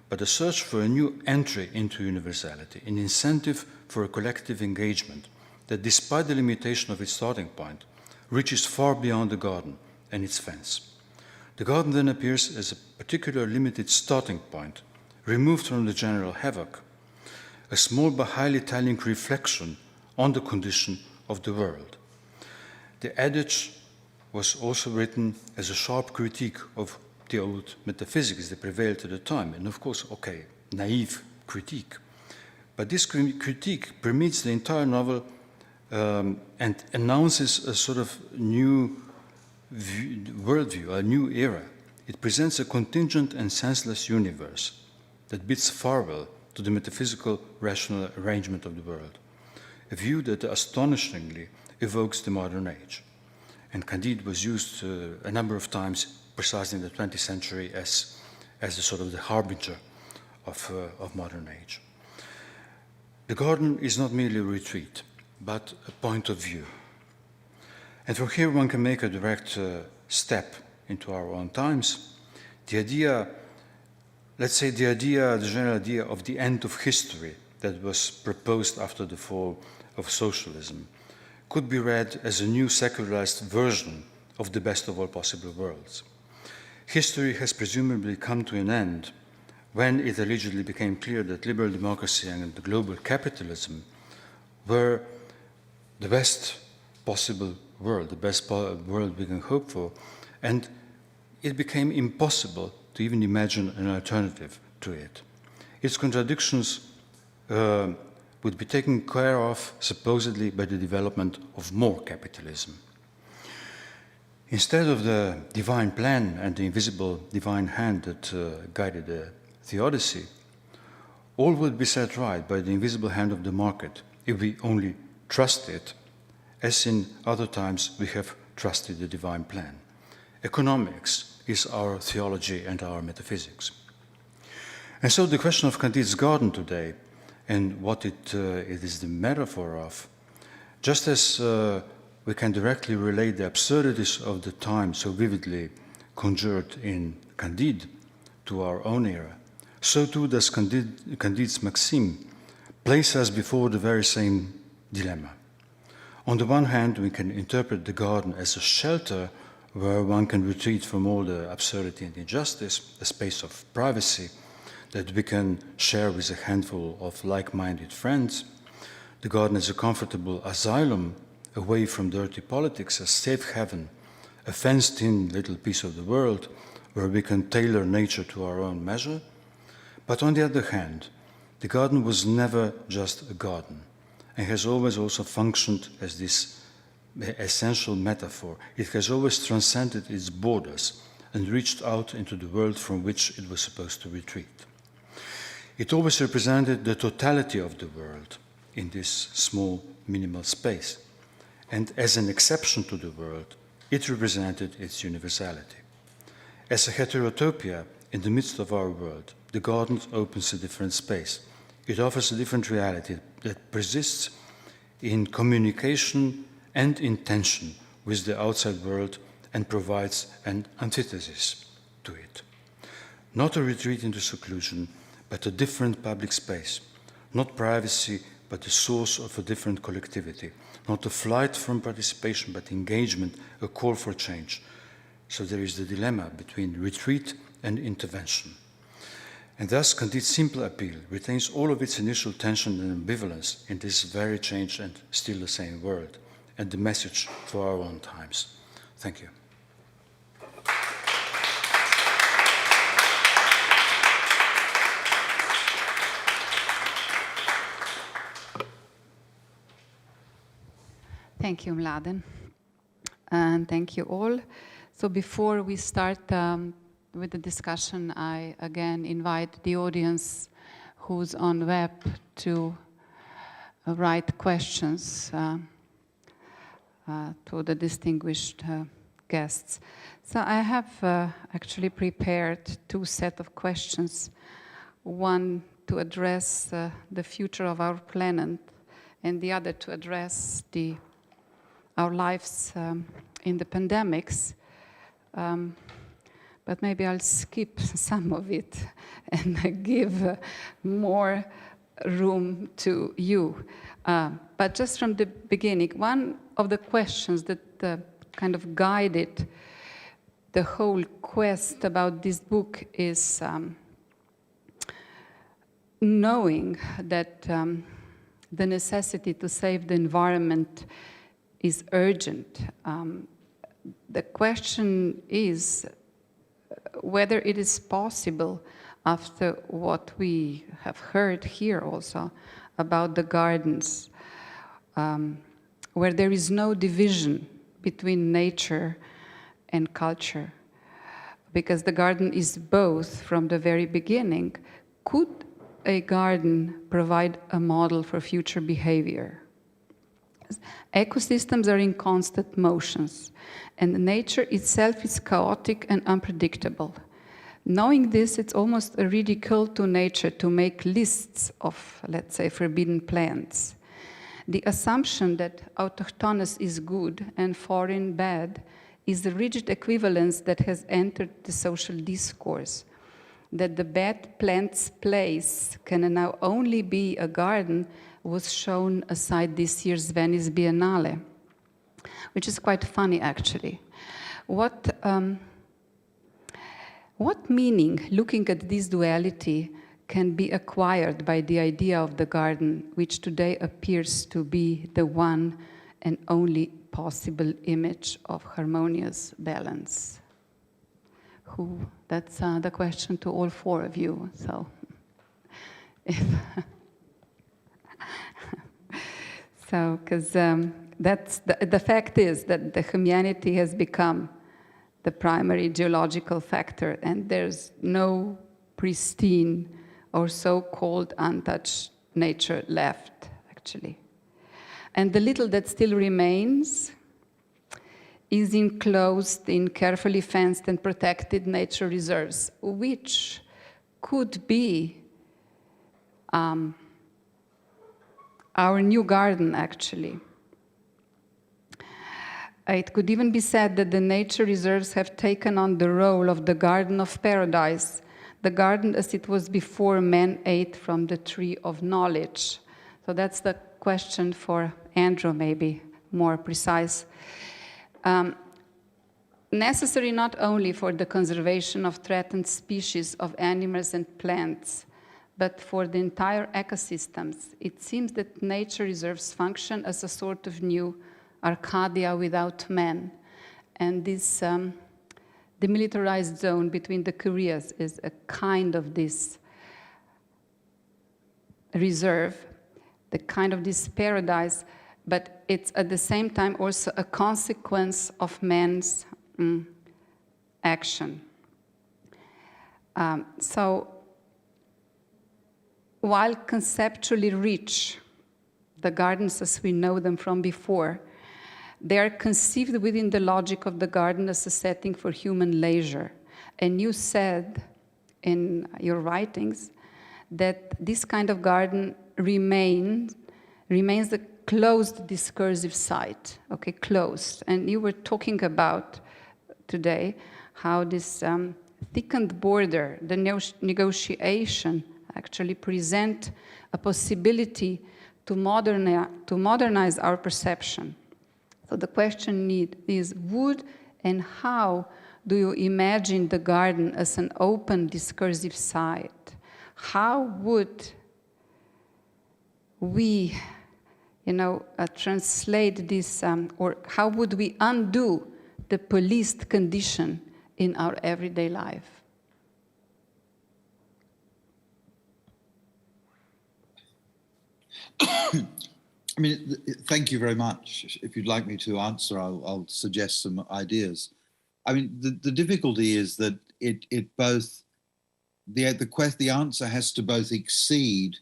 but a search for a new entry into universality, an incentive for a collective engagement that, despite the limitation of its starting point, reaches far beyond the garden and its fence. The garden then appears as a particular limited starting point, removed from the general havoc, a small but highly telling reflection on the condition of the world. The adage was also written as a sharp critique of the old metaphysics that prevailed at the time, and of course, naive critique. But this critique permeates the entire novel and announces a sort of new worldview, a new era. It presents a contingent and senseless universe that bids farewell to the metaphysical, rational arrangement of the world, a view that astonishingly evokes the modern age. And Candide was used a number of times precisely in the 20th century as the sort of the harbinger of modern age. The garden is not merely a retreat, but a point of view. And from here one can make a direct step into our own times. The idea, let's say the general idea of the end of history that was proposed after the fall of socialism could be read as a new secularized version of the best of all possible worlds. History has presumably come to an end when it allegedly became clear that liberal democracy and global capitalism were the best possible world, the best world we can hope for, and it became impossible to even imagine an alternative to it. Its contradictions would be taken care of, supposedly, by the development of more capitalism. Instead of the divine plan and the invisible divine hand that guided the theodicy, all would be set right by the invisible hand of the market if we only trust it, as in other times we have trusted the divine plan. Economics is our theology and our metaphysics. And so the question of Candide's garden today and what it is the metaphor of, just as we can directly relate the absurdities of the time so vividly conjured in Candide to our own era, so too does Candide's maxim place us before the very same dilemma. On the one hand, we can interpret the garden as a shelter where one can retreat from all the absurdity and injustice, a space of privacy that we can share with a handful of like-minded friends. The garden is a comfortable asylum away from dirty politics, a safe haven, a fenced-in little piece of the world where we can tailor nature to our own measure. But on the other hand, the garden was never just a garden and has always also functioned as this essential metaphor. It has always transcended its borders and reached out into the world from which it was supposed to retreat. It always represented the totality of the world in this small, minimal space. And as an exception to the world, it represented its universality. As a heterotopia in the midst of our world, the garden opens a different space. It offers a different reality that persists in communication and in tension with the outside world and provides an antithesis to it. Not a retreat into seclusion, but a different public space. Not privacy, but the source of a different collectivity. Not a flight from participation, but engagement, a call for change. So there is the dilemma between retreat and intervention. And thus, Candide's simple appeal retains all of its initial tension and ambivalence in this very changed and still the same world, and the message for our own times. Thank you. Thank you, Mladen. And thank you all. So before we start with the discussion, I again invite the audience who's on web to write questions to the distinguished guests. So I have actually prepared two sets of questions. One to address the future of our planet, and the other to address our lives in the pandemics. But maybe I'll skip some of it and give more room to you. But just from the beginning, one of the questions that kind of guided the whole quest about this book is knowing that the necessity to save the environment is urgent. The question is whether it is possible, after what we have heard here also about the gardens, where there is no division between nature and culture, because the garden is both from the very beginning. Could a garden provide a model for future behavior? Ecosystems are in constant motions, and nature itself is chaotic and unpredictable. Knowing this, it's almost a ridicule to nature to make lists of, let's say, forbidden plants. The assumption that autochthonous is good and foreign bad is a rigid equivalence that has entered the social discourse. That the bad plant's place can now only be a garden was shown aside this year's Venice Biennale, which is quite funny actually. What meaning, looking at this duality, can be acquired by the idea of the garden, which today appears to be the one and only possible image of harmonious balance? That's the question to all four of you. So, because that's the fact is that the humanity has become the primary geological factor, and there's no pristine or so-called untouched nature left, actually. And the little that still remains is enclosed in carefully fenced and protected nature reserves, which could be our new garden, actually. It could even be said that the nature reserves have taken on the role of the garden of paradise, the garden as it was before man ate from the tree of knowledge. So that's the question for Andrew, maybe more precise. Necessary not only for the conservation of threatened species of animals and plants, but for the entire ecosystems. It seems that nature reserves function as a sort of new Arcadia without man. And this demilitarized zone between the Koreas is a kind of this reserve, the kind of this paradise, but it's at the same time also a consequence of man's action. So while conceptually rich, the gardens as we know them from before, they are conceived within the logic of the garden as a setting for human leisure. And you said in your writings that this kind of garden remains a closed discursive site, okay, closed. And you were talking about today how this thickened border, the negotiation, actually present a possibility to modernize our perception. So the question is, would and how do you imagine the garden as an open discursive site? How would we, translate this, or how would we undo the policed condition in our everyday life? I mean, thank you very much. If you'd like me to answer, I'll suggest some ideas. I mean, the difficulty is that the answer has to both exceed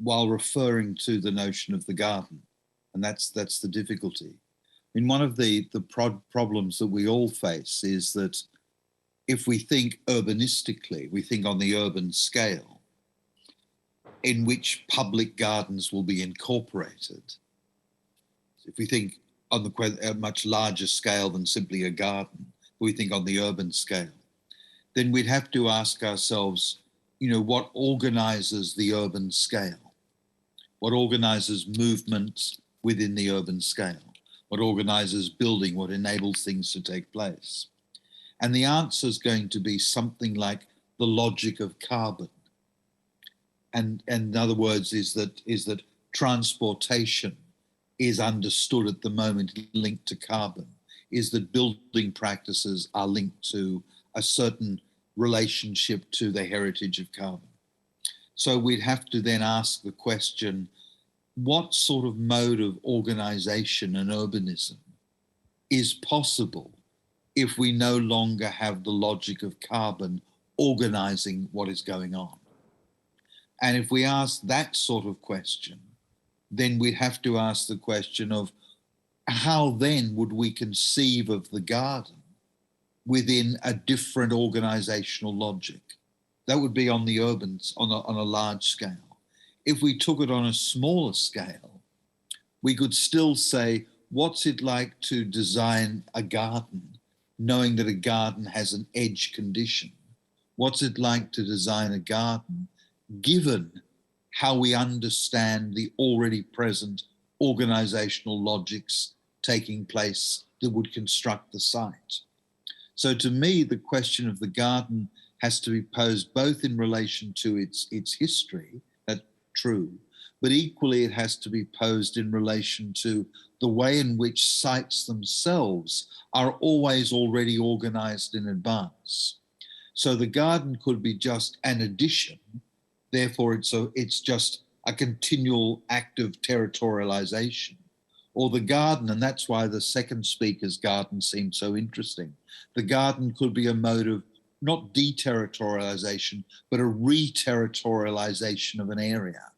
while referring to the notion of the garden, and that's the difficulty. I mean, one of the problems that we all face is that if we think urbanistically, we think on the urban scale, in which public gardens will be incorporated. If we think on a much larger scale than simply a garden, we think on the urban scale, then we'd have to ask ourselves, what organizes the urban scale? What organizes movements within the urban scale? What organizes building? What enables things to take place? And the answer is going to be something like the logic of carbon. And in other words, is that transportation is understood at the moment linked to carbon, is that building practices are linked to a certain relationship to the heritage of carbon. So we'd have to then ask the question, what sort of mode of organization and urbanism is possible if we no longer have the logic of carbon organizing what is going on? And if we ask that sort of question, then we'd have to ask the question of how then would we conceive of the garden within a different organizational logic? That would be on the urban, on a large scale. If we took it on a smaller scale, we could still say, what's it like to design a garden, knowing that a garden has an edge condition? What's it like to design a garden, given how we understand the already present organizational logics taking place that would construct the site? So to me, the question of the garden has to be posed both in relation to its history, that's true, but equally it has to be posed in relation to the way in which sites themselves are always already organized in advance. So the garden could be just an addition, therefore it's just a continual act of territorialization. Or the garden, and that's why the second speaker's garden seemed so interesting, the garden could be a mode of not deterritorialization, but a re-territorialization of an area,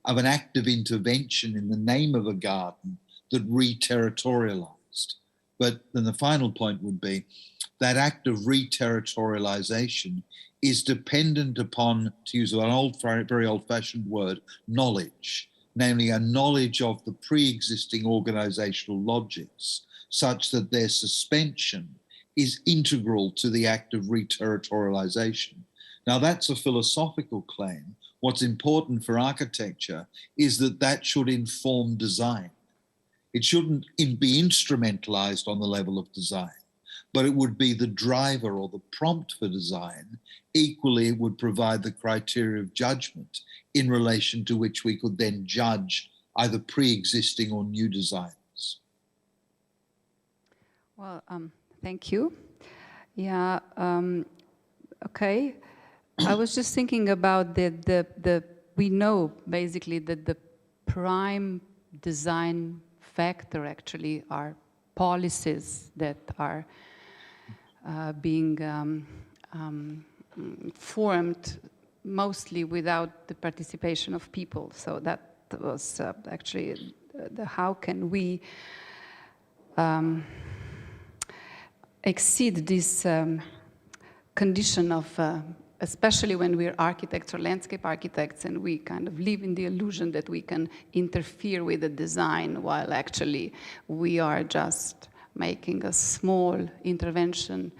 of an act of intervention in the name of a garden that re-territorialized. But then the final point would be that act of re-territorialization is dependent upon, to use an very old-fashioned word, knowledge, namely a knowledge of the pre-existing organizational logics, such that their suspension is integral to the act of re-territorialization. Now that's a philosophical claim. What's important for architecture is that that should inform design. It shouldn't be instrumentalized on the level of design, but it would be the driver or the prompt for design. Equally, it would provide the criteria of judgment in relation to which we could then judge either pre-existing or new designs. Well, thank you. Yeah, okay. I was just thinking about we know basically that the prime design factor actually are policies that are being formed mostly without the participation of people. So that was actually how can we exceed this condition of especially when we're architects or landscape architects and we kind of live in the illusion that we can interfere with the design while actually we are just making a small intervention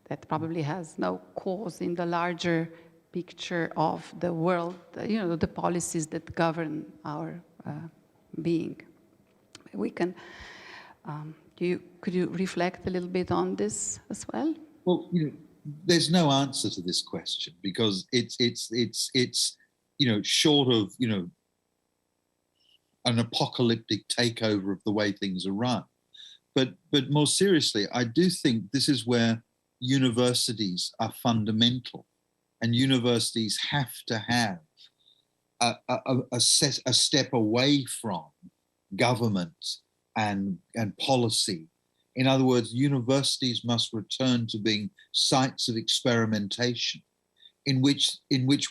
that probably has no cause in the larger picture of the world, the policies that govern our being. We can, could you reflect a little bit on this as well? Well, there's no answer to this question because it's short of an apocalyptic takeover of the way things are run. But more seriously, I do think this is where universities are fundamental, and universities have to have a step away from government and policy. In other words, universities must return to being sites of experimentation in which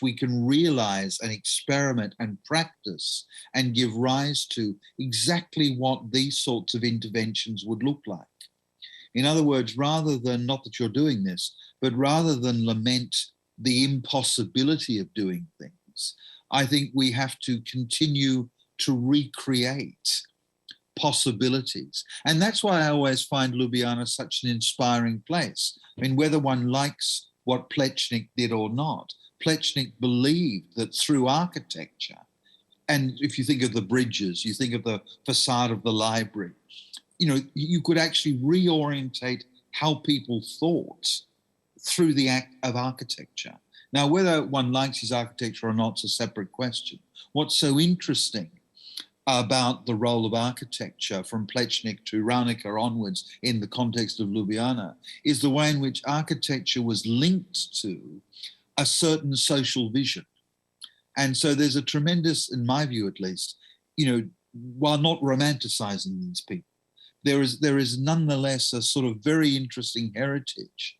we can realize and experiment and practice and give rise to exactly what these sorts of interventions would look like. In other words, rather than, not that you're doing this, but rather than lament the impossibility of doing things, I think we have to continue to recreate possibilities. And that's why I always find Ljubljana such an inspiring place. I mean, whether one likes what Plečnik did or not, Plečnik believed that through architecture, and if you think of the bridges, you think of the facade of the library, you could actually reorientate how people thought through the act of architecture. Now, whether one likes his architecture or not is a separate question. What's so interesting about the role of architecture from Plečnik to Raunecker onwards in the context of Ljubljana is the way in which architecture was linked to a certain social vision. And so there's a tremendous, in my view at least, while not romanticizing these people, there is nonetheless a sort of very interesting heritage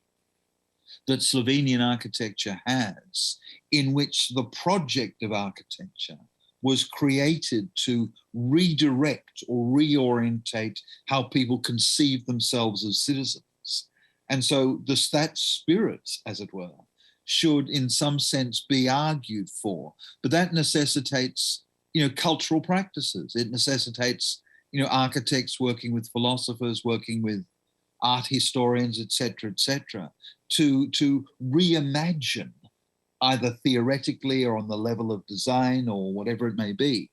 that Slovenian architecture has, in which the project of architecture was created to redirect or reorientate how people conceive themselves as citizens. And so that spirit, as it were, should in some sense be argued for. But that necessitates, cultural practices. It necessitates, architects working with philosophers, working with art historians, etc., to reimagine, either theoretically or on the level of design or whatever it may be,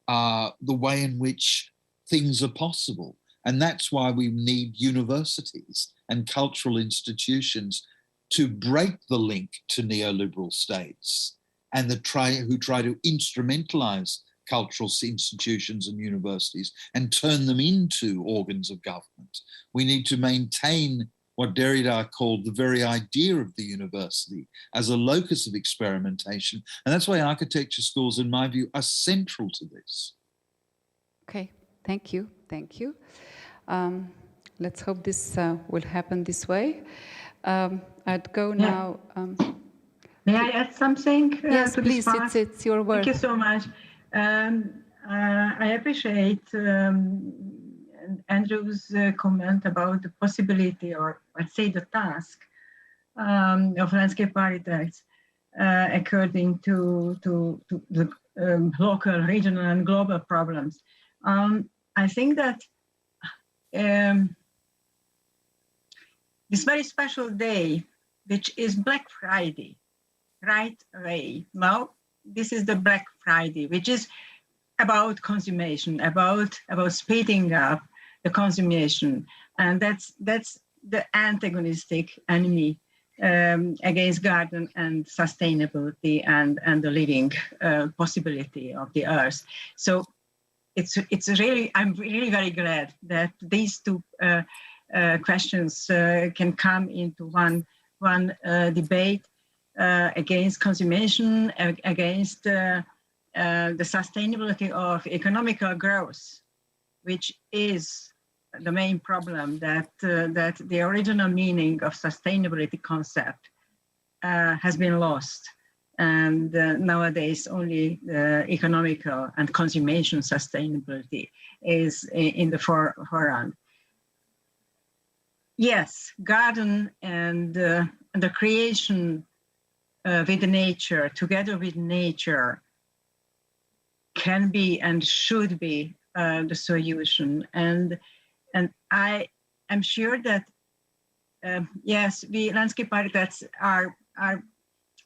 the way in which things are possible. And that's why we need universities and cultural institutions to break the link to neoliberal states and who try to instrumentalize cultural institutions and universities and turn them into organs of government. We need to maintain what Derrida called the very idea of the university as a locus of experimentation. And that's why architecture schools, in my view, are central to this. Okay, thank you, thank you. Let's hope this will happen this way. I'd go now. May I add something? Yes, to please, this part? it's your word. Thank you so much. I appreciate Andrew's comment about the possibility, or let's say the task, of landscape architects according to the local, regional, and global problems. I think that this very special day, which is Black Friday, right away. Now, this is the Black Friday, which is about consummation, about speeding up the consummation, and that's the antagonistic enemy against garden and sustainability and the living possibility of the earth. So it's really, I'm really very glad that these two questions can come into one debate against consummation, against the sustainability of economical growth, which is the main problem, that the original meaning of sustainability concept has been lost. And nowadays only economical and consummation sustainability is in the forefront. Yes, garden and the creation with nature, together with nature, can be and should be the solution. And I am sure that yes, we landscape architects are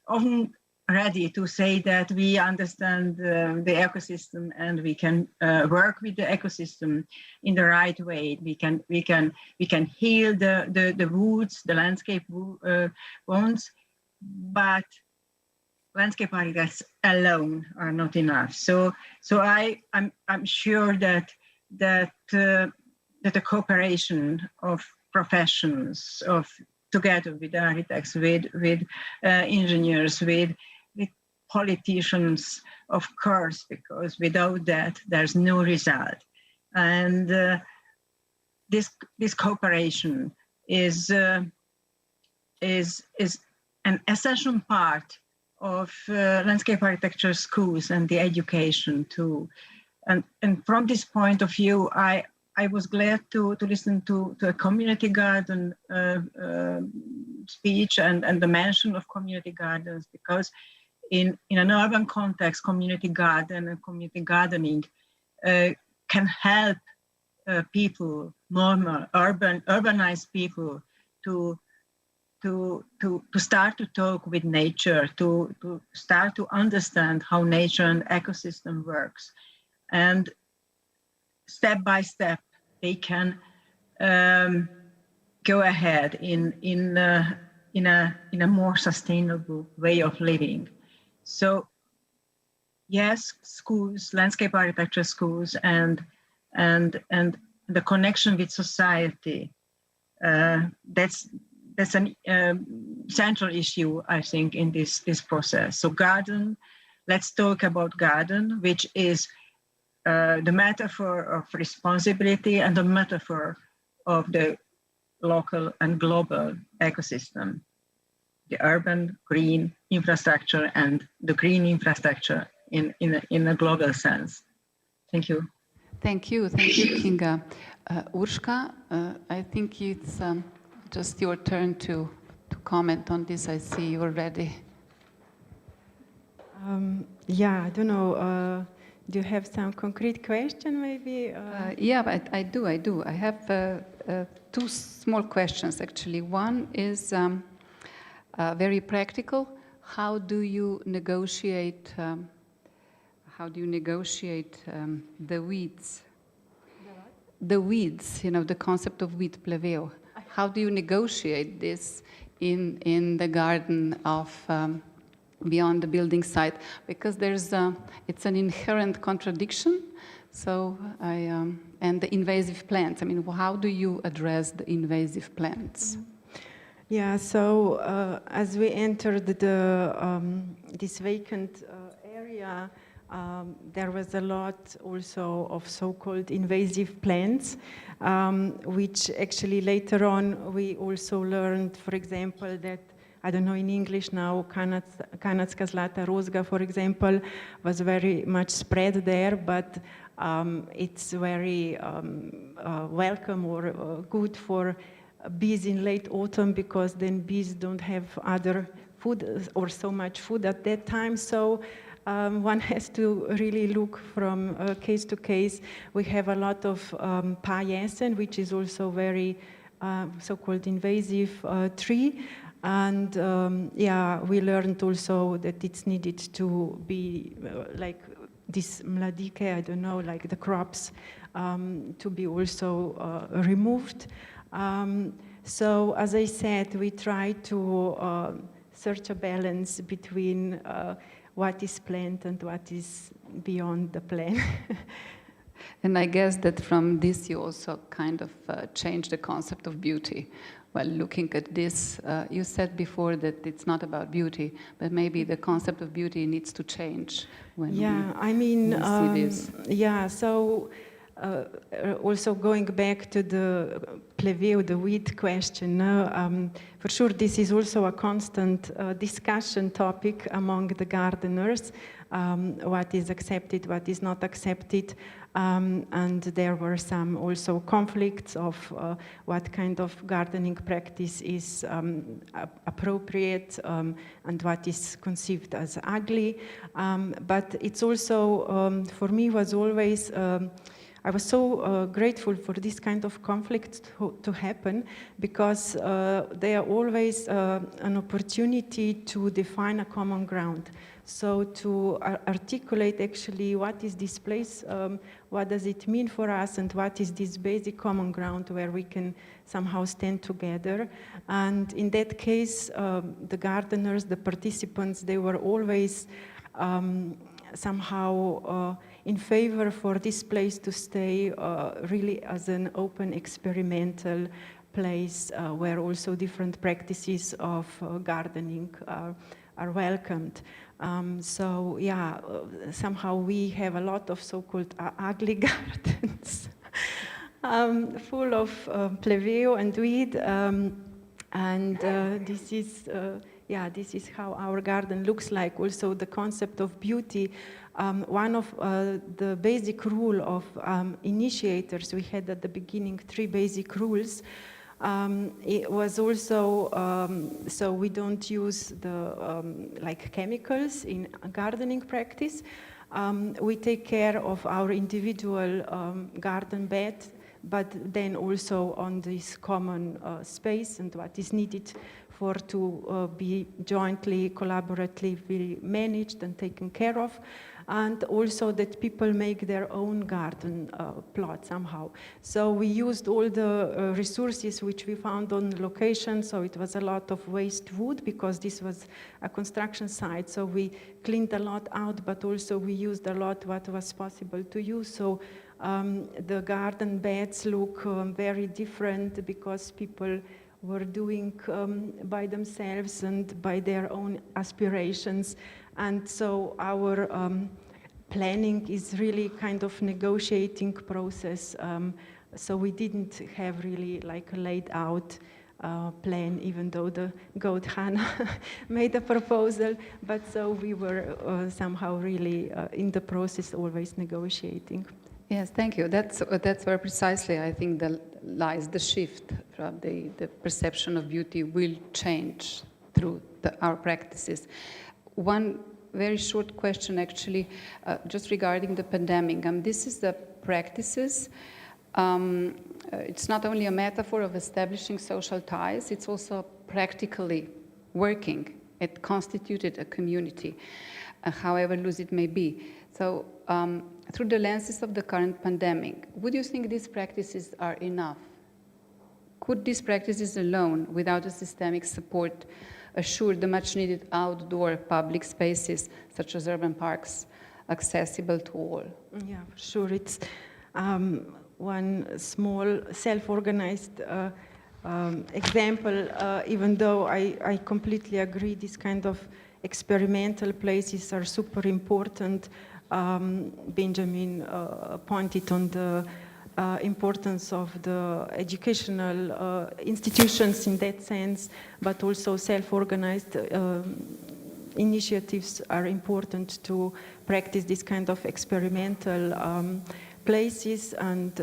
often ready to say that we understand the ecosystem and we can work with the ecosystem in the right way. We can heal the woods, the landscape wounds, but landscape architects alone are not enough. So I'm sure that the cooperation of professions, together with architects, with engineers, with politicians, of course, because without that there's no result. And this cooperation is an essential part of landscape architecture schools and the education too. And from this point of view, I was glad to listen to a community garden speech and the mention of community gardens, because in an urban context, community garden and community gardening can help people, normal, urbanized people, to start to talk with nature, to start to understand how nature and ecosystem works. And step by step, they can go ahead in a more sustainable way of living. So yes, schools, landscape architecture schools, and the connection with society, that's an central issue, I think, in this process. So garden, let's talk about garden, which is the metaphor of responsibility and the metaphor of the local and global ecosystem, the urban green infrastructure and the green infrastructure in a global sense. Thank you. Thank you, Kinga. Urška, I think it's just your turn to comment on this. I see you're ready. Yeah, I don't know. Do you have some concrete question, maybe? Yeah, but I do. I have two small questions, actually. One is very practical. How do you negotiate the weeds? The weeds, the concept of weed pleveo. How do you negotiate this in the garden of beyond the building site? Because it's an inherent contradiction. So and the invasive plants. I mean, how do you address the invasive plants? Yeah. So as we entered this vacant area, there was a lot also of so-called invasive plants, which actually later on we also learned, for example, that, I don't know in English now, kanadska zlata rozga, for example, was very much spread there, but it's very welcome or good for bees in late autumn, because then bees don't have other food or so much food at that time. So one has to really look from case to case. We have a lot of pajasen, which is also very so-called invasive tree. And we learned also that it's needed to be like this mladike, I don't know, like the crops, to be also removed. So as I said, we try to search a balance between what is planned and what is beyond the plan. And I guess that from this you also kind of change the concept of beauty. Well, looking at this, you said before that it's not about beauty, but maybe the concept of beauty needs to change when we see this. Yeah, so also going back to the pleveo, the weed question, for sure this is also a constant discussion topic among the gardeners, what is accepted, what is not accepted, and there were some also conflicts of what kind of gardening practice is appropriate and what is conceived as ugly, but it's also, for me, was always I was so grateful for this kind of conflict to happen, because they are always an opportunity to define a common ground. So to articulate actually what is this place, what does it mean for us, and what is this basic common ground where we can somehow stand together. And in that case, the gardeners, the participants, they were always somehow in favor for this place to stay really as an open experimental place where also different practices of gardening are welcomed. So yeah, somehow we have a lot of so-called ugly gardens full of pleveo and weed, and this is how our garden looks like. Also the concept of beauty. One of the basic rule of initiators, we had at the beginning 3 basic rules. It was also, so we don't use the like chemicals in gardening practice. We take care of our individual garden bed, but then also on this common space and what is needed for to be jointly, collaboratively managed and taken care of. And also that people make their own garden plot somehow. So we used all the resources which we found on location, so it was a lot of waste wood because this was a construction site, so we cleaned a lot out, but also we used a lot what was possible to use. So the garden beds look very different because people were doing by themselves and by their own aspirations. And so our planning is really kind of negotiating process. So we didn't have really like a laid out plan, even though the goat Hannah made a proposal. But so we were somehow really in the process always negotiating. Yes, thank you. That's where precisely I think lies the shift from the perception of beauty will change through our practices. One very short question, actually, just regarding the pandemic. This is the practices. It's not only a metaphor of establishing social ties, it's also practically working. It constituted a community, however loose it may be. So, through the lenses of the current pandemic, would you think these practices are enough? Could these practices alone, without a systemic support, assure the much-needed outdoor public spaces, such as urban parks, accessible to all? Yeah, for sure. It's one small self-organized example, even though I completely agree these kind of experimental places are super important. Benjamin pointed on the importance of the educational institutions in that sense, but also self-organized initiatives are important to practice this kind of experimental places and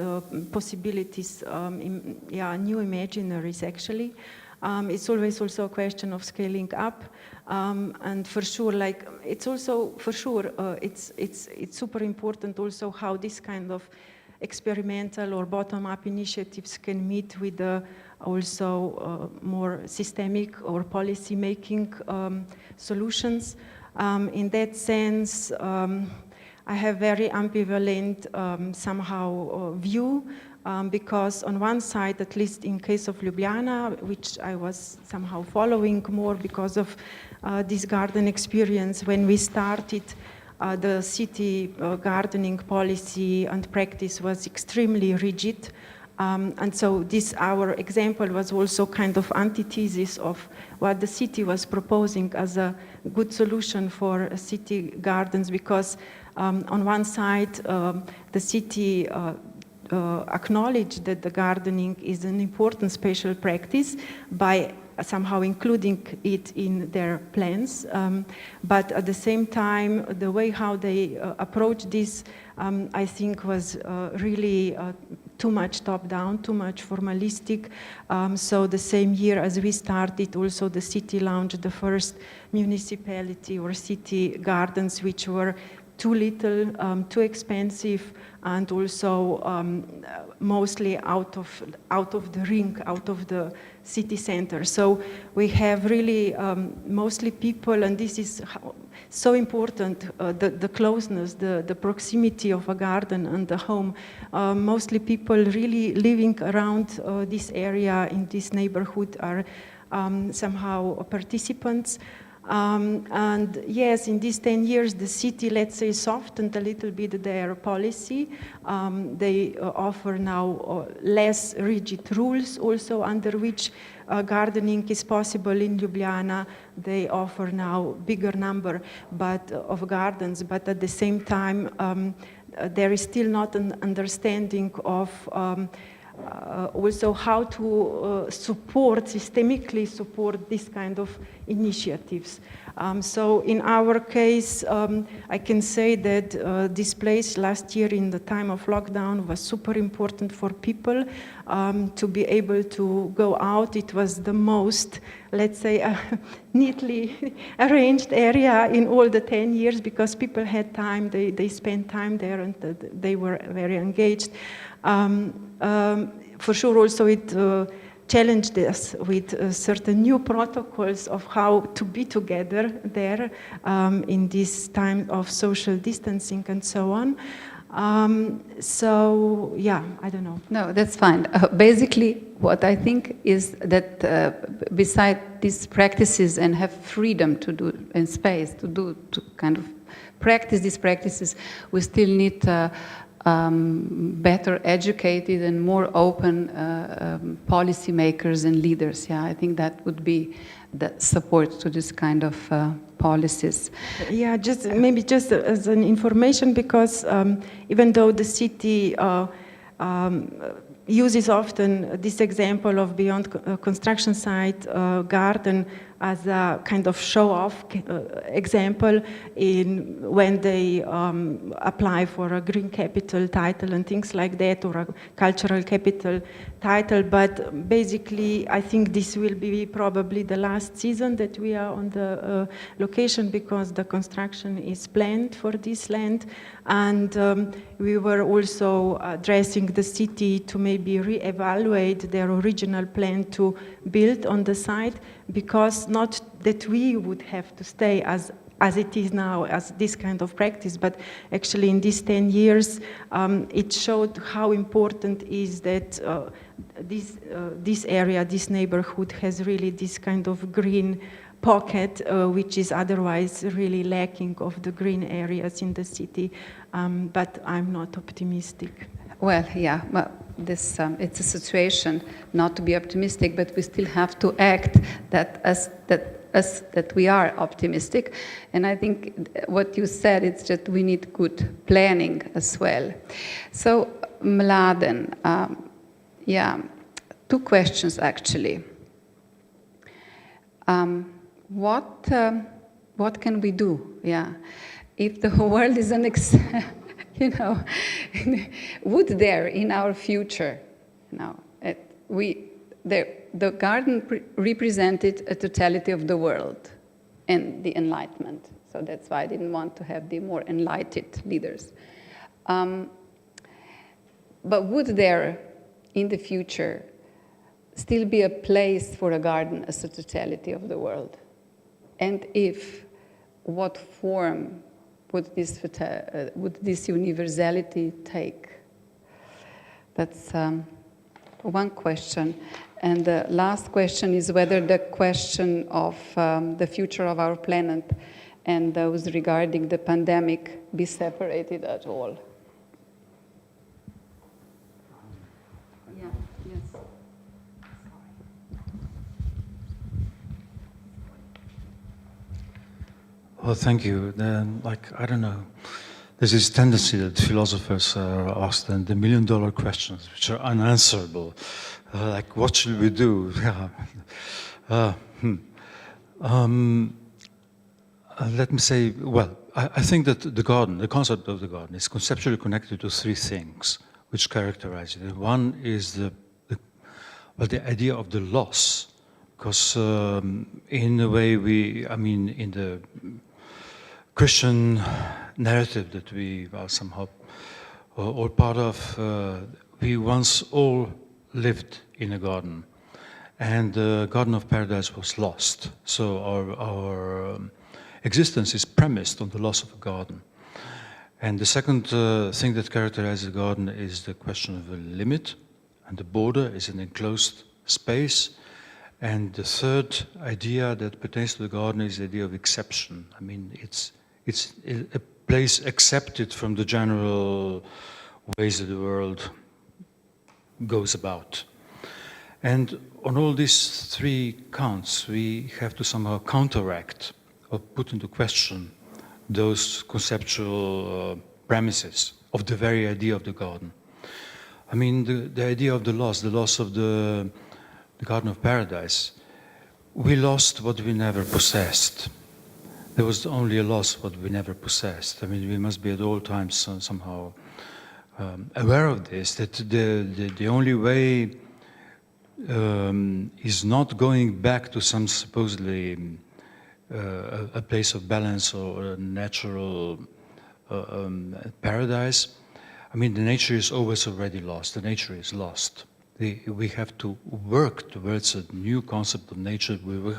possibilities, new imaginaries actually. It's always also a question of scaling up, and for sure, like it's also for sure it's super important also how this kind of experimental or bottom-up initiatives can meet with the also more systemic or policy-making solutions. In that sense, I have very ambivalent somehow view, because on one side, at least in case of Ljubljana, which I was somehow following more because of this garden experience, when we started the city gardening policy and practice was extremely rigid. And so this, our example, was also kind of antithesis of what the city was proposing as a good solution for city gardens, because on one side, the city acknowledged that the gardening is an important spatial practice by somehow including it in their plans, but at the same time, the way how they approached this, I think was really too much top-down, too much formalistic. So the same year as we started, also the city launched the first municipality or city gardens, which were too little, too expensive, and also mostly out of the ring, out of the city center. So we have really mostly people, and this is so important, the closeness, the proximity of a garden and the home. Mostly people really living around this area in this neighborhood are somehow participants. And yes, in these 10 years, the city, let's say, softened a little bit their policy. They offer now less rigid rules also under which gardening is possible in Ljubljana. They offer now bigger number of gardens, but at the same time, there is still not an understanding of also how to systemically support this kind of initiatives. So in our case, I can say that this place last year in the time of lockdown was super important for people to be able to go out. It was the most, let's say, neatly arranged area in all the 10 years because people had time, they spent time there and they were very engaged. For sure also it challenged us with certain new protocols of how to be together there in this time of social distancing and so on. So yeah, I don't know. No, that's fine. Basically, what I think is that beside these practices and have freedom to do and space to kind of practice these practices, we still need better educated and more open policymakers and leaders. Yeah, I think that would be the support to this kind of policies. Yeah, maybe just as an information, because even though the city uses often this example of beyond construction site garden as a kind of show-off example in when they apply for a green capital title and things like that, or a cultural capital title. But basically, I think this will be probably the last season that we are on the location, because the construction is planned for this land. And we were also addressing the city to maybe re-evaluate their original plan to build on the site, because not that we would have to stay as it is now, as this kind of practice, but actually in these 10 years, it showed how important is that this area, this neighborhood has really this kind of green pocket, which is otherwise really lacking of the green areas in the city. But I'm not optimistic. Well, yeah, but this it's a situation not to be optimistic, but we still have to act that we are optimistic. And I think what you said, it's just we need good planning as well. So, Mladen, yeah, two questions actually. What can we do? Yeah, if the whole world is you know, would there in our future, you know, the garden represented a totality of the world and the Enlightenment. So that's why I didn't want to have the more enlightened leaders. But would there, in the future, still be a place for a garden as a totality of the world? And if, what form would this universality take? That's one question. And the last question is whether the question of the future of our planet and those regarding the pandemic be separated at all. Yeah, yes. Well, thank you. I don't know. There's this tendency that philosophers are asked the million-dollar questions, which are unanswerable. Like, what should we do? Let me say, well, I think that the garden, the concept of the garden, is conceptually connected to three things which characterize it. One is the idea of the loss, because in a way in the Christian narrative that we are somehow all part of, we once all lived in a garden, and the Garden of Paradise was lost. So our existence is premised on the loss of a garden. And the second thing that characterizes the garden is the question of a limit, and the border is an enclosed space. And the third idea that pertains to the garden is the idea of exception. I mean, it's a place accepted from the general ways that the world goes about. And on all these three counts, we have to somehow counteract or put into question those conceptual premises of the very idea of the garden. I mean, the idea of the loss of the Garden of Paradise, we lost what we never possessed. There was only a loss what we never possessed. I mean, we must be at all times somehow aware of this, that the only way is not going back to some supposedly a place of balance or a natural paradise. I mean, the nature is always already lost. The nature is lost. We have to work towards a new concept of nature. We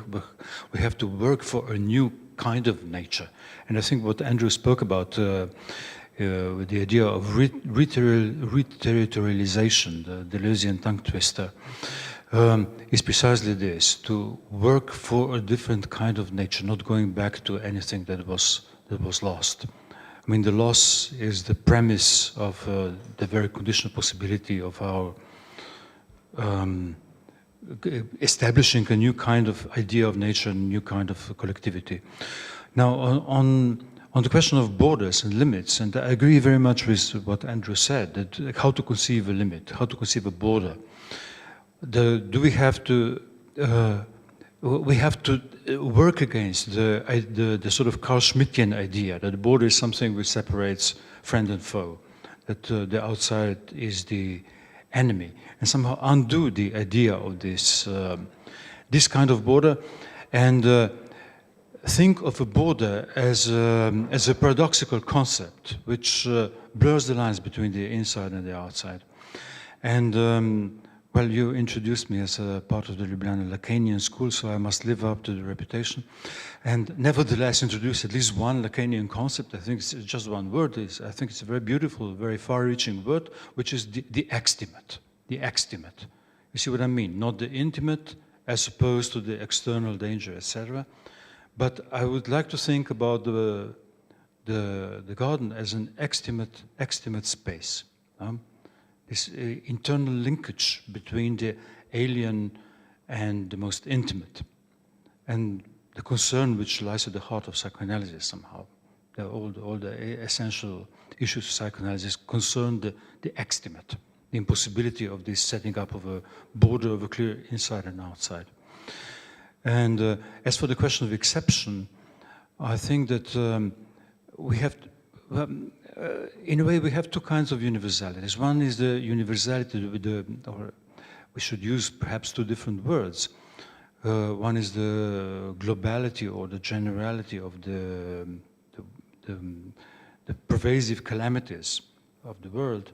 have to work for a new kind of nature. And I think what Andrew spoke about with the idea of reterritorialization, the Deleuzian tongue twister, is precisely this, to work for a different kind of nature, not going back to anything that was lost. I mean, the loss is the premise of the very conditional possibility of our establishing a new kind of idea of nature, a new kind of collectivity. Now, on the question of borders and limits, and I agree very much with what Andrew said, that how to conceive a limit, how to conceive a border. Do we have to we have to work against the sort of Carl Schmittian idea that the border is something which separates friend and foe, that the outside is the enemy, and somehow undo the idea of this kind of border, and think of a border as a paradoxical concept which blurs the lines between the inside and the outside. And well, you introduced me as a part of the Ljubljani Lacanian school, so I must live up to the reputation, and nevertheless introduce at least one Lacanian concept. I think it's just one word. I think it's a very beautiful, very far-reaching word, which is the extimate. The extimate. You see what I mean? Not the intimate as opposed to the external danger, etc. But I would like to think about the garden as an extimate space. This internal linkage between the alien and the most intimate, and the concern which lies at the heart of psychoanalysis somehow. All the essential issues of psychoanalysis concern the extimate, the impossibility of this setting up of a border of a clear inside and outside. And as for the question of exception, I think that we have in a way, we have two kinds of universalities. One is the universality with or we should use perhaps two different words. One is the globality or the generality of the pervasive calamities of the world.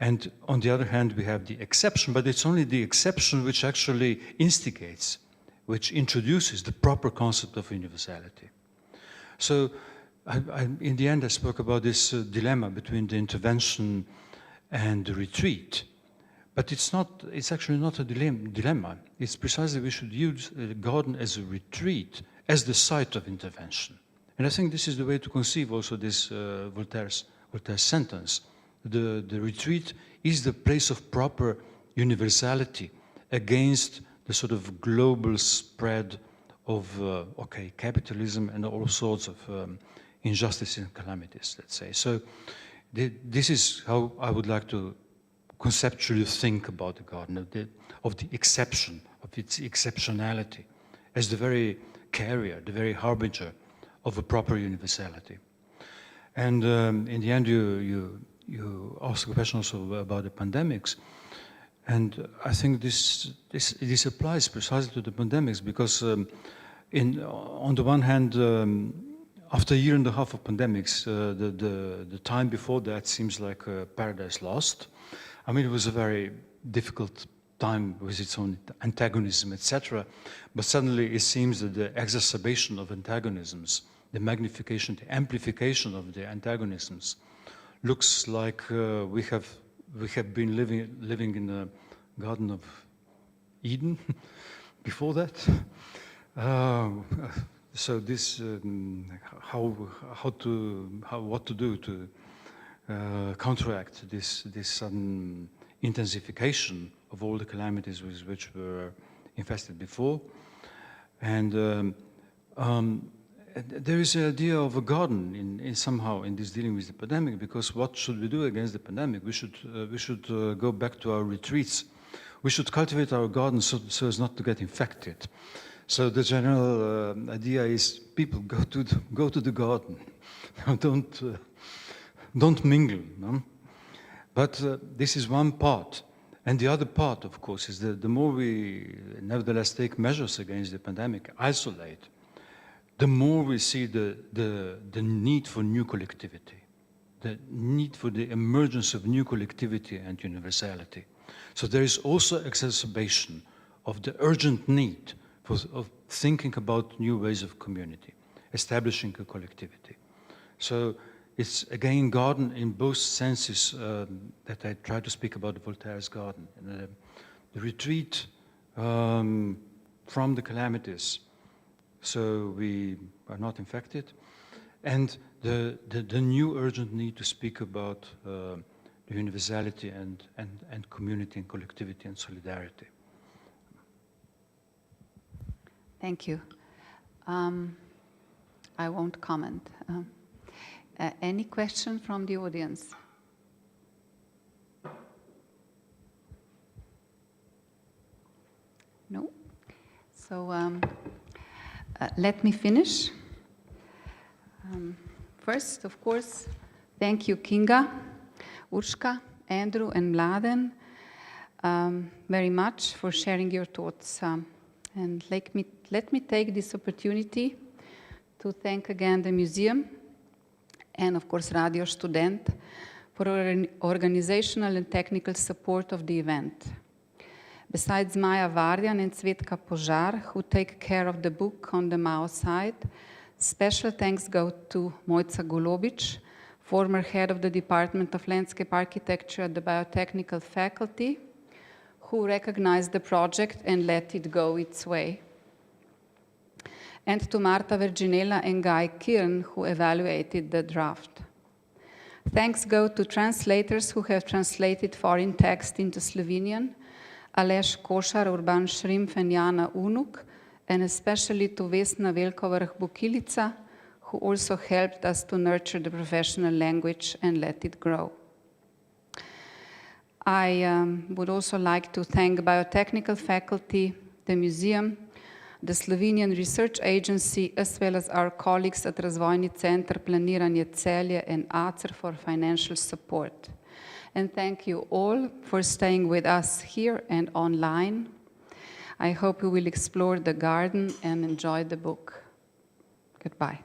And on the other hand, we have the exception, but it's only the exception which actually instigates, which introduces the proper concept of universality. So, in the end, I spoke about this dilemma between the intervention and the retreat. But it's actually not a dilemma. It's precisely we should use the garden as a retreat, as the site of intervention. And I think this is the way to conceive also this Voltaire's sentence. The retreat is the place of proper universality against the sort of global spread of, capitalism and all sorts of injustices and calamities, let's say. So this is how I would like to conceptually think about the garden, of the exception, of its exceptionality, as the very carrier, the very harbinger of a proper universality. And in the end, you asked a question also about the pandemics, and I think this applies precisely to the pandemics because on the one hand, after a year and a half of pandemics, the time before that seems like a paradise lost. I mean, it was a very difficult time with its own antagonism, etc. But suddenly it seems that the exacerbation of antagonisms, the magnification, the amplification of the antagonisms, looks like we have been living in the Garden of Eden before that. So this, what to do to counteract this sudden intensification of all the calamities with which we were infested before. And there is the idea of a garden in somehow in this dealing with the pandemic, because what should we do against the pandemic? We should go back to our retreats. We should cultivate our gardens so as not to get infected. So the general idea is people go to the garden. Don't mingle. No? But this is one part. And the other part, of course, is that the more we nevertheless take measures against the pandemic, isolate, the more we see the need for new collectivity, the need for the emergence of new collectivity and universality. So there is also exacerbation of the urgent need of thinking about new ways of community, establishing a collectivity. So it's again garden in both senses that I try to speak about Voltaire's garden. The retreat from the calamities, so we are not infected, and the new urgent need to speak about the universality and community and collectivity and solidarity. Thank you. I won't comment. Any question from the audience? No? So let me finish. First, of course, thank you, Kinga, Urška, Andrew, and Mladen, very much for sharing your thoughts. And let me take this opportunity to thank again the museum and, of course, Radio Student for organizational and technical support of the event. Besides Maja Varjan and Cvetka Požar, who take care of the book on the Mao side, special thanks go to Mojca Golobic, former head of the Department of Landscape Architecture at the Biotechnical faculty, who recognized the project and let it go its way. And to Marta Verginella and Guy Kieran, who evaluated the draft. Thanks go to translators who have translated foreign text into Slovenian, Aleš Košar, Urban Šrimf, and Jana Unuk, and especially to Vesna Velkovrh-Bukilica, who also helped us to nurture the professional language and let it grow. I would also like to thank Biotechnical faculty, the museum, the Slovenian Research Agency, as well as our colleagues at Razvojni Center Planiranje Celje and ACER for financial support. And thank you all for staying with us here and online. I hope you will explore the garden and enjoy the book. Goodbye.